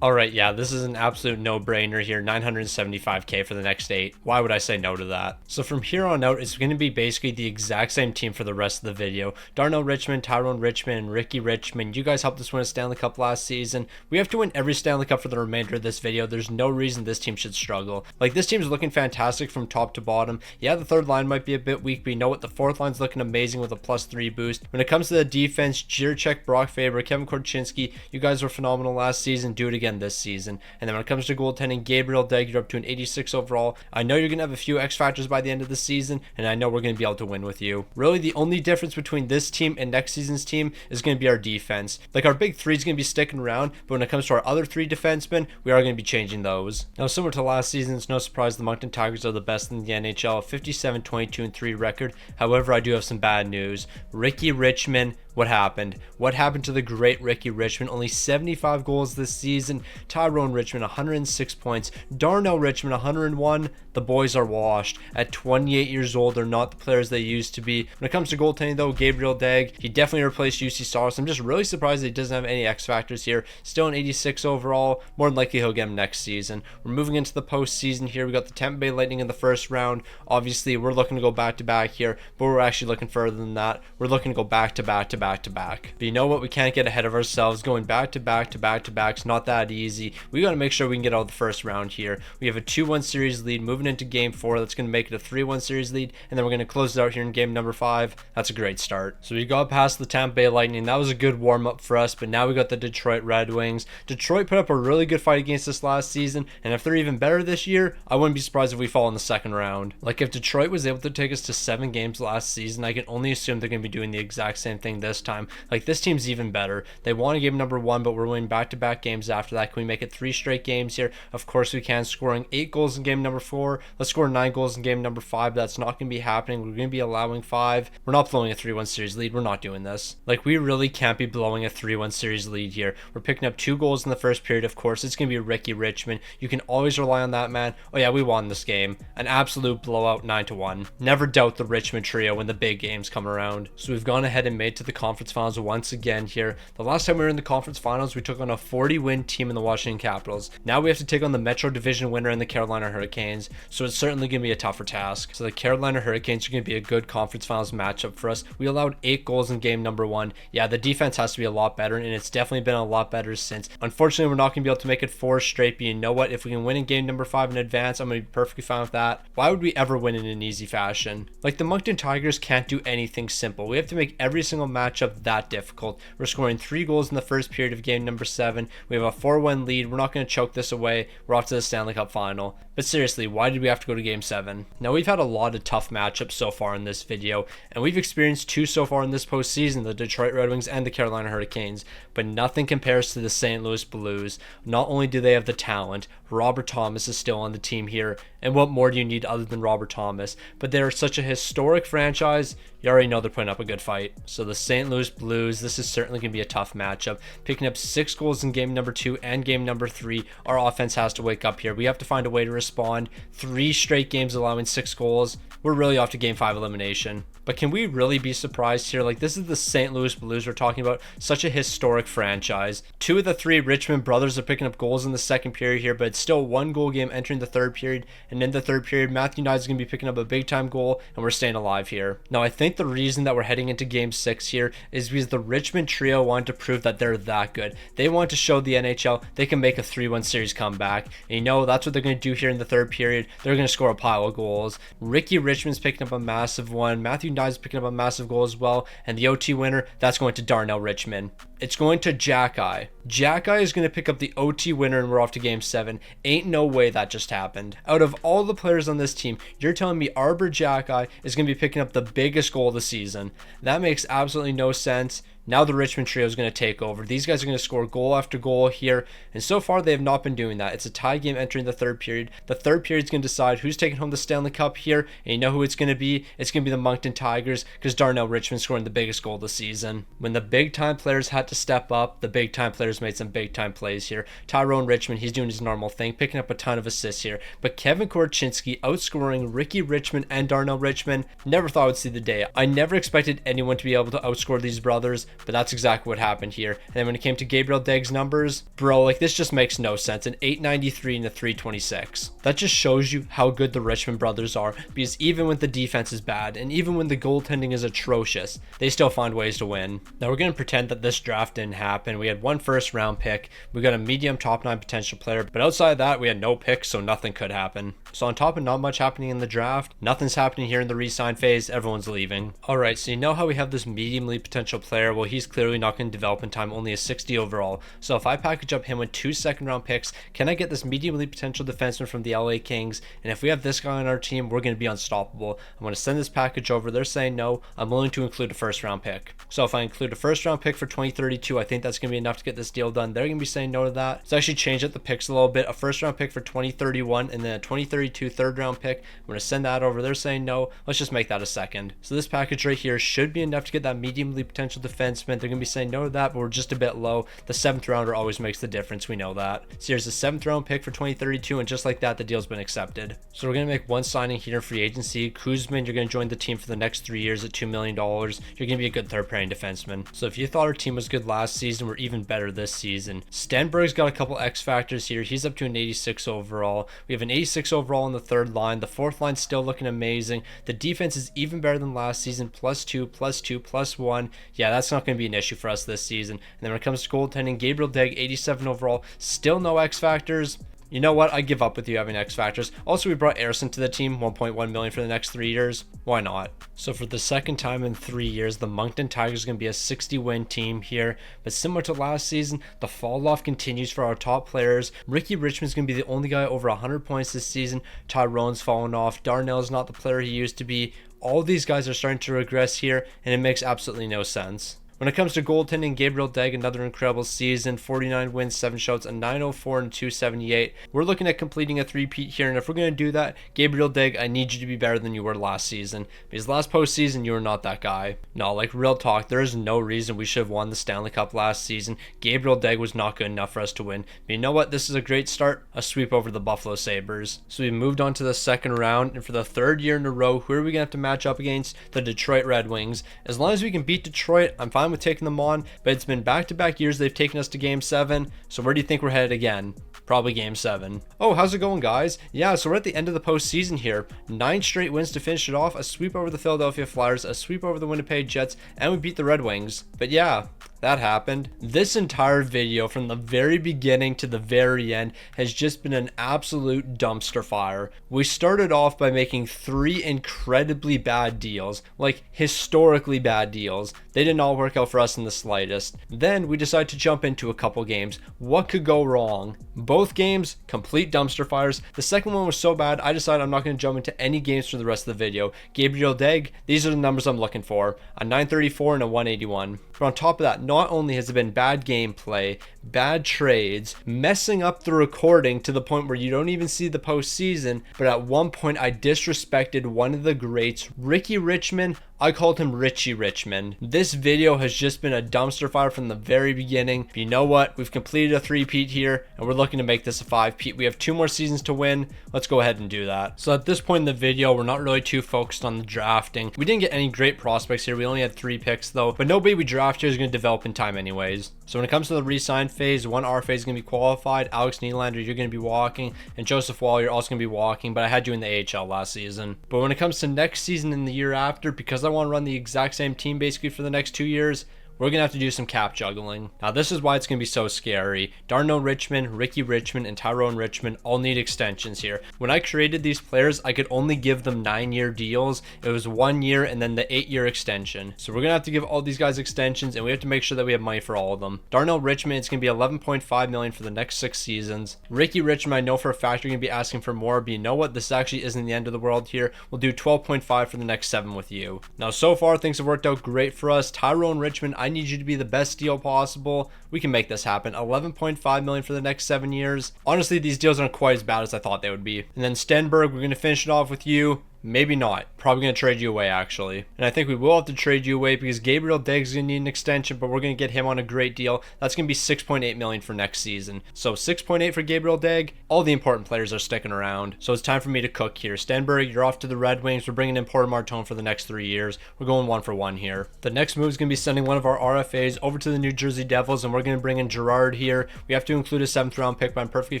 All right, yeah, this is an absolute no-brainer here. 975k for the next 8. Why would I say no to that? So from here on out, it's going to be basically the exact same team for the rest of the video. Darnell Richmond, Tyrone Richmond, and Ricky Richmond. You guys helped us win a Stanley Cup last season. We have to win every Stanley Cup for the remainder of this video. There's no reason this team should struggle. Like, this team's looking fantastic from top to bottom. Yeah, the 3rd line might be a bit weak, but you know what? The 4th line's looking amazing with a +3 boost. When it comes to the defense, Jiricek, Brock Faber, Kevin Korchinski, you guys were phenomenal last season. Do it again this season. And then when it comes to goaltending, Gabriel Degg, you're up to an 86 overall. I know you're going to have a few X factors by the end of the season, and I know we're going to be able to win with you. Really, the only difference between this team and next season's team is going to be our defense. Like, our big 3 is going to be sticking around, but when it comes to our other 3 defensemen, we are going to be changing those. Now, similar to last season, it's no surprise the Moncton Tigers are the best in the NHL, 57, 22, and 3 record. However, I do have some bad news. Ricky Richmond, what happened? What happened to the great Ricky Richmond? Only 75 goals this season. Tyrone Richmond, 106 points. Darnell Richmond, 101. The boys are washed. At 28 years old, they're not the players they used to be. When it comes to goaltending, though, Gabriel Degg, he definitely replaced UC Saros. I'm just really surprised that he doesn't have any X factors here. Still an 86 overall. More than likely, he'll get him next season. We're moving into the postseason here. We got the Tampa Bay Lightning in the 1st round. Obviously, we're looking to go back-to-back here, but we're actually looking further than that. We're looking to go back-to-back-to-back. But you know what? We can't get ahead of ourselves. Going back-to-back-to-back-to-back is not that easy. We got to make sure we can get out of the 1st round here. We have a 2-1 series lead moving into game 4. That's going to make it a 3-1 series lead, and then we're going to close it out here in game number 5. That's a great start. So we got past the Tampa Bay Lightning. That was a good warm-up for us, but now we got the Detroit Red Wings. Detroit put up a really good fight against us last season, and if they're even better this year, I wouldn't be surprised if we fall in the 2nd round. Like, if Detroit was able to take us to 7 games last season, I can only assume they're going to be doing the exact same thing this time. Like, this team's even better. They won game number 1, but we're winning back-to-back games after that. Can we make it 3 straight games here? Of course we can. Scoring 8 goals in game number 4. Let's score 9 goals in game number 5. That's not going to be happening. We're going to be allowing 5. We're not blowing a 3-1 series lead. We're not doing this. Like, we really can't be blowing a 3-1 series lead here. We're picking up 2 goals in the 1st period. Of course, it's going to be Ricky Richmond. You can always rely on that man. Oh yeah, we won this game. An absolute blowout, 9-1. Never doubt the Richmond trio when the big games come around. So we've gone ahead and made to the conference finals once again here. The last time we were in the conference finals, we took on a 40-win team in the Washington Capitals. Now we have to take on the Metro Division winner in the Carolina Hurricanes, so it's certainly going to be a tougher task. So the Carolina Hurricanes are going to be a good conference finals matchup for us. We allowed 8 goals in game number 1. Yeah, the defense has to be a lot better, and it's definitely been a lot better since. Unfortunately, we're not going to be able to make it 4 straight, but you know what? If we can win in game number 5 in advance, I'm going to be perfectly fine with that. Why would we ever win in an easy fashion? Like, the Moncton Tigers can't do anything simple. We have to make every single matchup that difficult. We're scoring 3 goals in the 1st period of game number 7. We have a 4-1 lead. We're not going to choke this away. We're off to the Stanley Cup final. But seriously, why did we have to go to game 7? Now, we've had a lot of tough matchups so far in this video, and we've experienced 2 so far in this postseason, the Detroit Red Wings and the Carolina Hurricanes, but nothing compares to the St. Louis Blues. Not only do they have the talent, Robert Thomas is still on the team here, and what more do you need other than Robert Thomas? But they're such a historic franchise, you already know they're putting up a good fight. So the St. Louis Blues, this is certainly going to be a tough matchup. Picking up 6 goals in game number 2 and game number 3, our offense has to wake up here. We have to find a way to respond. 3 straight games allowing 6 goals. We're really off to game 5 elimination. But can we really be surprised here? Like, this is the St. Louis Blues we're talking about. Such a historic franchise. 2 of the 3 Richmond brothers are picking up goals in the 2nd period here, but it's still 1 goal game entering the 3rd period. And in the 3rd period, Matthew Knight is going to be picking up a big time goal, and we're staying alive here. Now, I think the reason that we're heading into game 6 here is because the Richmond trio wanted to prove that they're that good. They want to show the NHL they can make a 3-1 series comeback. And you know, that's what they're going to do here in the 3rd period. They're going to score a pile of goals. Ricky Richmond's picking up a massive one. Matthew Knight picking up a massive goal as well, and the OT winner, that's going to Darnell Richmond. It's going to Jack-Eye. Jack-Eye is going to pick up the OT winner, and we're off to game 7. Ain't no way that just happened. Out of all the players on this team, you're telling me Arbor Jack-Eye is going to be picking up the biggest goal of the season? That makes absolutely no sense. Now the Richmond trio is going to take over. These guys are going to score goal after goal here, and so far they have not been doing that. It's a tie game entering the third period. The third period is going to decide who's taking home the Stanley Cup here, and you know who it's going to be? It's going to be the Moncton Tigers, because Darnell Richmond scoring the biggest goal of the season. When the big time players had to step up, the big time players made some big time plays here. Tyrone Richmond, he's doing his normal thing, picking up a ton of assists here, but Kevin Korchinski outscoring Ricky Richmond and Darnell Richmond, never thought I would see the day. I never expected anyone to be able to outscore these brothers, but that's exactly what happened here. And then when it came to Gabriel Degg's numbers, bro, like this just makes no sense. An 893 and a 326. That just shows you how good the Richmond brothers are, because even when the defense is bad and even when the goaltending is atrocious, they still find ways to win. Now we're going to pretend that this draft didn't happen. We had one first round pick, we got a medium top 9 potential player, but outside of that we had no picks, so nothing could happen. So on top of not much happening in the draft, nothing's happening here in the re-sign phase, everyone's leaving. Alright, so you know how we have this medium league potential player? Well, he's clearly not going to develop in time, only a 60 overall. So if I package up him with 2 second round picks, can I get this medium league potential defenseman from the LA Kings? And if we have this guy on our team, we're going to be unstoppable. I'm going to send this package over. They're saying no. I'm willing to include a first round pick. So if I include a first round pick for 2032, I think that's going to be enough to get this deal done. They're going to be saying no to that. So actually change up the picks a little bit. A first round pick for 2031 and then a 2032 third round pick. I'm going to send that over. They're saying no. Let's just make that a second. So this package right here should be enough to get that medium league potential defenseman. They're going to be saying no to that, but we're just a bit low. The 7th rounder always makes the difference. We know that. So here's the 7th round pick for 2032, and just like that, the deal's been accepted. So we're going to make one signing here in free agency. Kuzman, you're going to join the team for the next 3 years at $2 million. You're going to be a good third pairing defenseman. So if you thought our team was good last season, we're even better this season. Stenberg's got a couple X factors here. He's up to an 86 overall. We have an 86 overall on the third line. The fourth line's still looking amazing. The defense is even better than last season. +2, +2, +1. Yeah, that's not going to be an issue for us this season. And then when it comes to goaltending, Gabriel Degg, 87 overall. Still no X factors. You know what? I give up with you having X factors. Also, we brought Arison to the team, 1.1 million for the next 3 years. Why not? So for the second time in 3 years, the Moncton Tigers are going to be a 60-win team here. But similar to last season, the fall off continues for our top players. Ricky Richmond's going to be the only guy over 100 points this season. Tyrone's fallen off. Darnell's not the player he used to be. All these guys are starting to regress here, and it makes absolutely no sense. When it comes to goaltending, Gabriel Degg, another incredible season, 49 wins, 7 shouts, a 904 and 278. We're looking at completing a three-peat here, and if we're going to do that, Gabriel Degg, I need you to be better than you were last season, because last postseason, you were not that guy. No, like real talk, there is no reason we should have won the Stanley Cup last season. Gabriel Degg was not good enough for us to win. But you know what? This is a great start, a sweep over the Buffalo Sabres. So we moved on to the second round, and for the third year in a row, who are we going to have to match up against? The Detroit Red Wings. As long as we can beat Detroit, I'm fine with taking them on, but it's been back-to-back years they've taken us to game 7. So where do you think we're headed again? Probably game 7. Oh, how's it going, guys? Yeah, so we're at the end of the postseason here. 9 straight wins to finish it off, a sweep over the Philadelphia Flyers, a sweep over the Winnipeg Jets, and we beat the Red Wings. But yeah, that happened. This entire video from the very beginning to the very end has just been an absolute dumpster fire. We started off by making 3 incredibly bad deals, like historically bad deals. They didn't all work out for us in the slightest. Then we decided to jump into a couple games. What could go wrong? Both games, complete dumpster fires. The second one was so bad, I decided I'm not going to jump into any games for the rest of the video. Gabriel Degg, these are the numbers I'm looking for. A 934 and a 181. But on top of that, not only has it been bad gameplay, bad trades, messing up the recording to the point where you don't even see the postseason, but at one point I disrespected one of the greats, Ricky Richmond. I called him Richie Richmond. This video has just been a dumpster fire from the very beginning. But you know what? We've completed a 3-peat here, and we're looking to make this a 5-peat. We have 2 more seasons to win. Let's go ahead and do that. So at this point in the video, we're not really too focused on the drafting. We didn't get any great prospects here. We only had 3 picks though, but nobody we draft here is going to develop in time anyways. So when it comes to the re-sign phase, one RFA is going to be qualified. Alex Nylander, you're going to be walking, and Joseph Wall, you're also going to be walking, but I had you in the AHL last season. But when it comes to next season and the year after, because I want to run the exact same team basically for the next 2 years, we're going to have to do some cap juggling. Now, this is why it's going to be so scary. Darnell Richmond, Ricky Richmond, and Tyrone Richmond all need extensions here. When I created these players, I could only give them 9-year deals. It was 1 year and then the 8-year extension. So we're going to have to give all these guys extensions, and we have to make sure that we have money for all of them. Darnell Richmond, it's going to be $11.5 million for the next 6 seasons. Ricky Richmond, I know for a fact you're going to be asking for more, but you know what? This actually isn't the end of the world here. We'll do $12.5 for the next 7 with you. Now, so far, things have worked out great for us. Tyrone Richmond, I need you to be the best deal possible. We can make this happen. 11.5 million for the next 7 years. Honestly, these deals aren't quite as bad as I thought they would be. And then Stenberg, we're going to finish it off with you. Maybe not. Probably going to trade you away, actually. And I think we will have to trade you away because Gabriel Deg's going to need an extension, but we're going to get him on a great deal. That's going to be 6.8 million for next season. So 6.8 for Gabriel Deg. All the important players are sticking around. So it's time for me to cook here. Stenberg, you're off to the Red Wings. We're bringing in Porter Martone for the next 3 years. We're going 1-for-1 here. The next move is going to be sending one of our RFAs over to the New Jersey Devils, and we're going to bring in Girard here. We have to include a 7th round pick, but I'm perfectly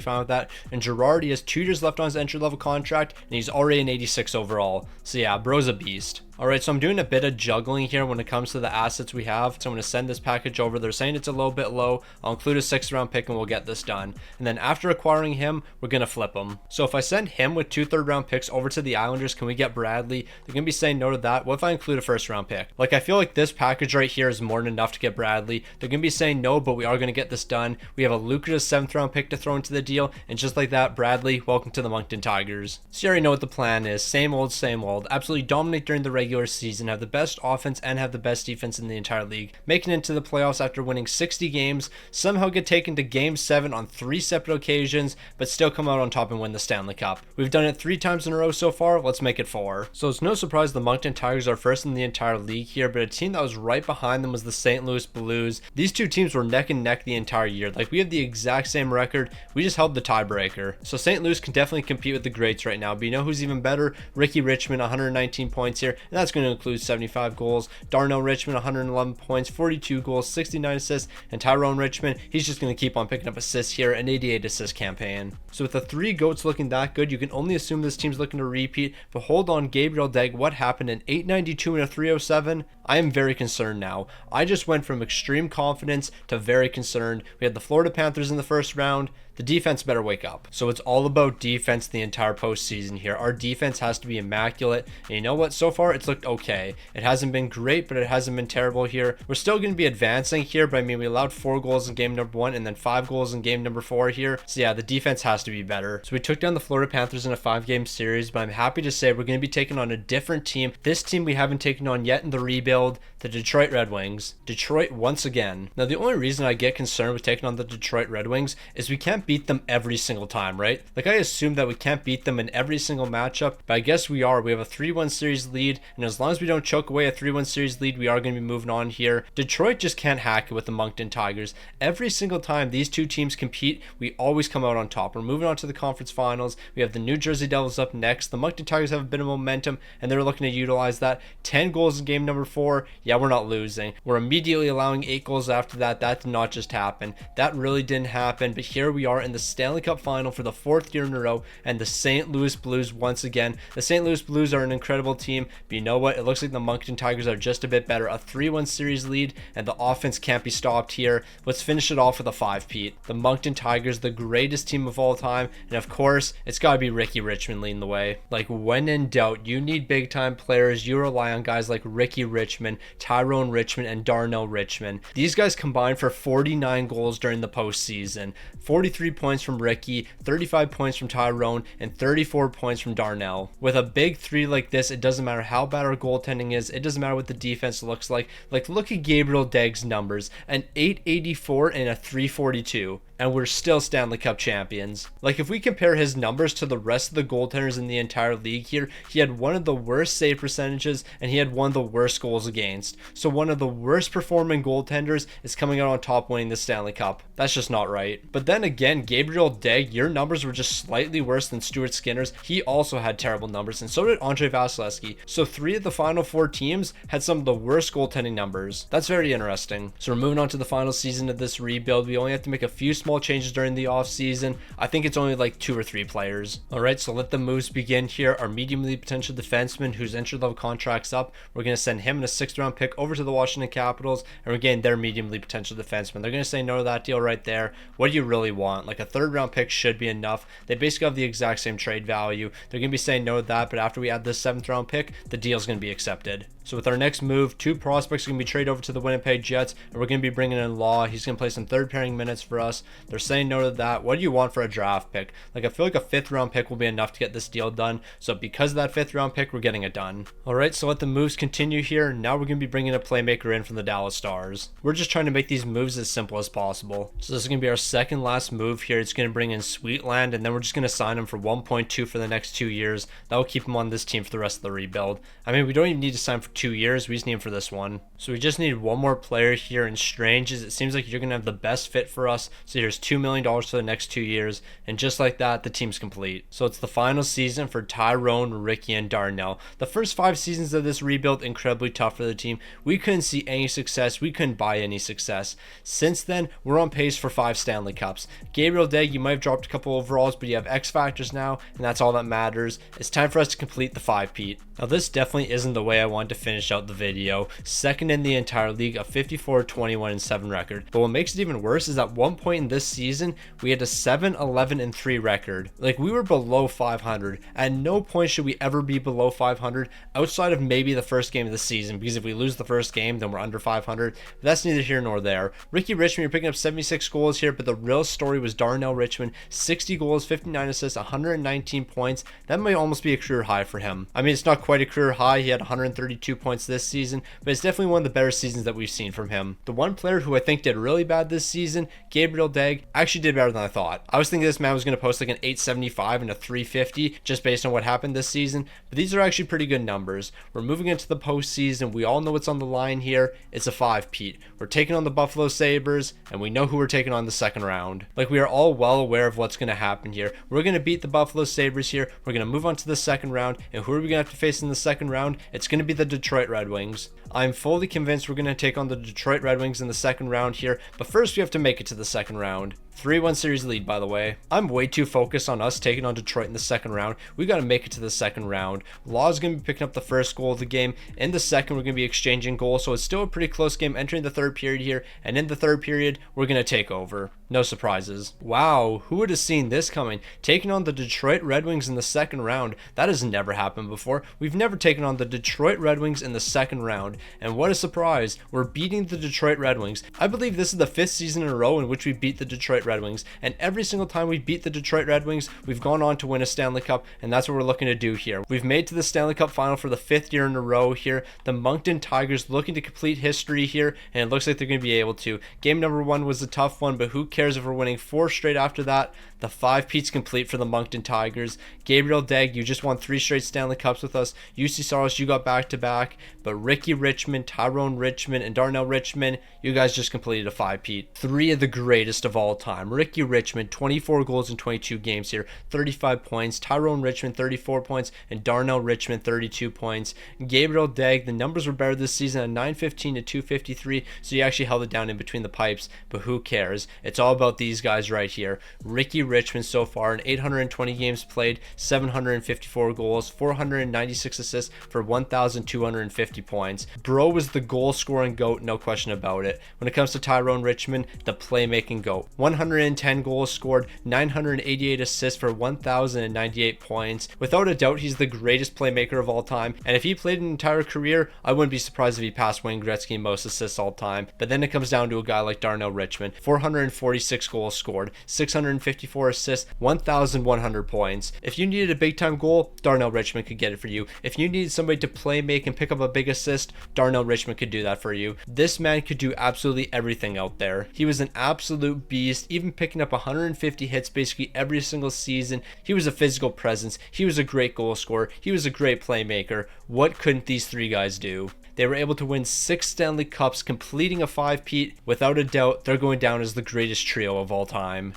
fine with that. And Girard, he has 2 years left on his entry-level contract, and he's already an 86 overall. So yeah, bro's a beast. Alright, so I'm doing a bit of juggling here when it comes to the assets we have. So I'm going to send this package over. They're saying it's a little bit low. I'll include a 6th round pick and we'll get this done. And then after acquiring him, we're going to flip him. So if I send him with 2 3rd round picks over to the Islanders, can we get Bradley? They're going to be saying no to that. What if I include a 1st round pick? Like, I feel like this package right here is more than enough to get Bradley. They're going to be saying no, but we are going to get this done. We have a lucrative 7th round pick to throw into the deal. And just like that, Bradley, welcome to the Moncton Tigers. So you already know what the plan is. Same old, same old. Absolutely dominate during the regular season. Have the best offense and have the best defense in the entire league, making it into the playoffs after winning 60 games, somehow get taken to game 7 on 3 separate occasions, but still come out on top and win the Stanley Cup. We've done it 3 times in a row so far. Let's make it 4. So it's no surprise the Moncton Tigers are first in the entire league here, but a team that was right behind them was the St. Louis Blues. These 2 teams were neck and neck the entire year. Like, we have the exact same record. We just held the tiebreaker. So St. Louis can definitely compete with the greats right now, but you know who's even better? Ricky Richmond, 119 points here, and that's going to include 75 goals. Darnell Richmond, 111 points, 42 goals, 69 assists, and Tyrone Richmond, he's just going to keep on picking up assists here, an 88 assist campaign. So with the 3 GOATs looking that good, you can only assume this team's looking to repeat, but hold on, Gabriel Deg, what happened in 892 and a 307? I am very concerned now. I just went from extreme confidence to very concerned. We had the Florida Panthers in the 1st round. The defense better wake up. So it's all about defense the entire postseason here. Our defense has to be immaculate. And you know what? So far, it's looked okay. It hasn't been great, but it hasn't been terrible here. We're still going to be advancing here, but I mean, we allowed 4 goals in game number 1 and then 5 goals in game number 4 here. So yeah, the defense has to be better. So we took down the Florida Panthers in a 5-game series, but I'm happy to say we're going to be taking on a different team. This team we haven't taken on yet in the rebuild, the Detroit Red Wings. Detroit once again. Now, the only reason I get concerned with taking on the Detroit Red Wings is we can't beat them every single time, right? Like, I assume that we can't beat them in every single matchup, but I guess we are. We have a 3-1 series lead, and as long as we don't choke away a 3-1 series lead, we are going to be moving on here. Detroit just can't hack it with the Moncton Tigers. Every single time these 2 teams compete, we always come out on top. We're moving on to the conference finals. We have the New Jersey Devils up next. The Moncton Tigers have a bit of momentum, and they're looking to utilize that. 10 goals in game number 4. Yeah, we're not losing. We're immediately allowing 8 goals after that. That did not just happen. That really didn't happen, but here we are in the Stanley Cup final for the 4th year in a row, and the St. Louis Blues once again. The St. Louis Blues are an incredible team, but you know what? It looks like the Moncton Tigers are just a bit better. A 3-1 series lead, and the offense can't be stopped here. Let's finish it off with a 5-peat. The Moncton Tigers, the greatest team of all time, and of course, it's got to be Ricky Richmond leading the way. Like, when in doubt, you need big-time players. You rely on guys like Ricky Richmond, Tyrone Richmond, and Darnell Richmond. These guys combined for 49 goals during the postseason. 43 points from Ricky, 35 points from Tyrone, and 34 points from Darnell. With a big 3 like this, it doesn't matter how bad our goaltending is. It doesn't matter what the defense looks like. Like, look at Gabriel Deg's numbers. An 884 and a 342. And we're still Stanley Cup champions. Like, if we compare his numbers to the rest of the goaltenders in the entire league here, he had one of the worst save percentages and he had one of the worst goals against. So one of the worst performing goaltenders is coming out on top winning the Stanley Cup. That's just not right. But then again, Gabriel Deg, your numbers were just slightly worse than Stuart Skinner's. He also had terrible numbers, and so did Andrei Vasilevsky. So 3 of the final 4 teams had some of the worst goaltending numbers. That's very interesting. So we're moving on to the final season of this rebuild. We only have to make a few small changes during the offseason. I think it's only like 2 or 3 players. Alright, so let the moves begin here. Our medium league potential defenseman whose entry level contract's up, we're going to send him in a 6th round pick over to the Washington Capitals, and we're getting their medium league potential defenseman. They're going to say no to that deal right there. What do you really want? Like, a 3rd round pick should be enough. They basically have the exact same trade value. They're going to be saying no to that, but after we add this 7th round pick, the deal's going to be accepted. So with our next move, 2 prospects are going to be traded over to the Winnipeg Jets, and we're going to be bringing in Law. He's going to play some third pairing minutes for us. They're saying no to that. What do you want for a draft pick? Like, I feel like a 5th round pick will be enough to get this deal done. So because of that 5th round pick, we're getting it done. All right, so let the moves continue here. Now we're going to be bringing a playmaker in from the Dallas Stars. We're just trying to make these moves as simple as possible. So this is going to be our second last move here. It's going to bring in Sweetland, and then we're just going to sign him for 1.2 for the next 2 years. That will keep him on this team for the rest of the rebuild. I mean, we don't even need to sign for 2 years. We just need him for this one. So we just need one more player here in Stranges. It seems like you're going to have the best fit for us. So here's $2 million for the next 2 years. And just like that, the team's complete. So it's the final season for Tyrone, Ricky, and Darnell. The first 5 seasons of this rebuild, incredibly tough for the team. We couldn't see any success. We couldn't buy any success. Since then, we're on pace for 5 Stanley Cups. Gabriel Degg, you might have dropped a couple overalls, but you have X factors now, and that's all that matters. It's time for us to complete the 5-peat. Now this definitely isn't the way I wanted to finish out the video. Second in the entire league, a 54-21-7 record. But what makes it even worse is at one point in this season, we had a 7-11-3 record. Like, we were below 500. At no point should we ever be below 500 outside of maybe the first game of the season, because if we lose the first game, then we're under 500. But that's neither here nor there. Ricky Richmond, you're picking up 76 goals here, but the real story was Darnell Richmond, 60 goals, 59 assists, 119 points. That might almost be a career high for him. I mean, it's not quite a career high. He had 132 points this season, but it's definitely one of the better seasons that we've seen from him. The one player who I think did really bad this season, Gabriel Degg, actually did better than I thought. I was thinking this man was going to post like an 875 and a 350 just based on what happened this season, but these are actually pretty good numbers. We're moving into the postseason. We all know what's on the line here. It's a 5-peat. We're taking on the Buffalo Sabres, and we know who we're taking on the second round. Like, we are all well aware of what's going to happen here. We're going to beat the Buffalo Sabres here. We're going to move on to the second round, and who are we going to have to face in the second round? It's going to be the Detroit Red Wings. I'm fully convinced we're going to take on the Detroit Red Wings in the second round here, but first we have to make it to the second round. 3-1 series lead, by the way. I'm way too focused on us taking on Detroit in the second round. We got to make it to the second round. Law's going to be picking up the first goal of the game. In the second, we're going to be exchanging goals, so it's still a pretty close game entering the third period here, and in the third period, we're going to take over. No surprises. Wow, who would have seen this coming? Taking on the Detroit Red Wings in the second round. That has never happened before. We've never taken on the Detroit Red Wings in the second round, and what a surprise. We're beating the Detroit Red Wings. I believe this is the 5th season in a row in which we beat the Detroit Red Wings, and every single time we beat the Detroit Red Wings, we've gone on to win a Stanley Cup, and that's what we're looking to do here. We've made to the Stanley Cup final for the 5th year in a row here. The Moncton Tigers looking to complete history here, and it looks like they're going to be able to. Game number 1 was a tough one, but who cares if we're winning 4 straight after that? The 5-peat's complete for the Moncton Tigers. Gabriel Degg, you just won 3 straight Stanley Cups with us. UC Saros, you got back-to-back. But Ricky Richmond, Tyrone Richmond, and Darnell Richmond, you guys just completed a 5-peat. 3 of the greatest of all time. Ricky Richmond, 24 goals in 22 games here, 35 points. Tyrone Richmond, 34 points. And Darnell Richmond, 32 points. Gabriel Degg, the numbers were better this season at 915 to 253, so you actually held it down in between the pipes. But who cares? It's all about these guys right here. Ricky Richmond so far in 820 games played, 754 goals, 496 assists for 1,250 points. Bro was the goal scoring GOAT, no question about it. When it comes to Tyrone Richmond, the playmaking GOAT. 110 goals scored, 988 assists for 1,098 points. Without a doubt, he's the greatest playmaker of all time, and if he played an entire career, I wouldn't be surprised if he passed Wayne Gretzky in most assists all time. But then it comes down to a guy like Darnell Richmond, 446 goals scored, 654 assists, 1,100 points. If you needed a big time goal, Darnell Richmond could get it for you. If you needed somebody to play make and pick up a big assist, Darnell Richmond could do that for you. This man could do absolutely everything out there. He was an absolute beast, even picking up 150 hits basically every single season. He was a physical presence. He was a great goal scorer. He was a great playmaker. What couldn't these 3 guys do? They were able to win 6 Stanley Cups, completing a 5-peat. Without a doubt, they're going down as the greatest trio of all time.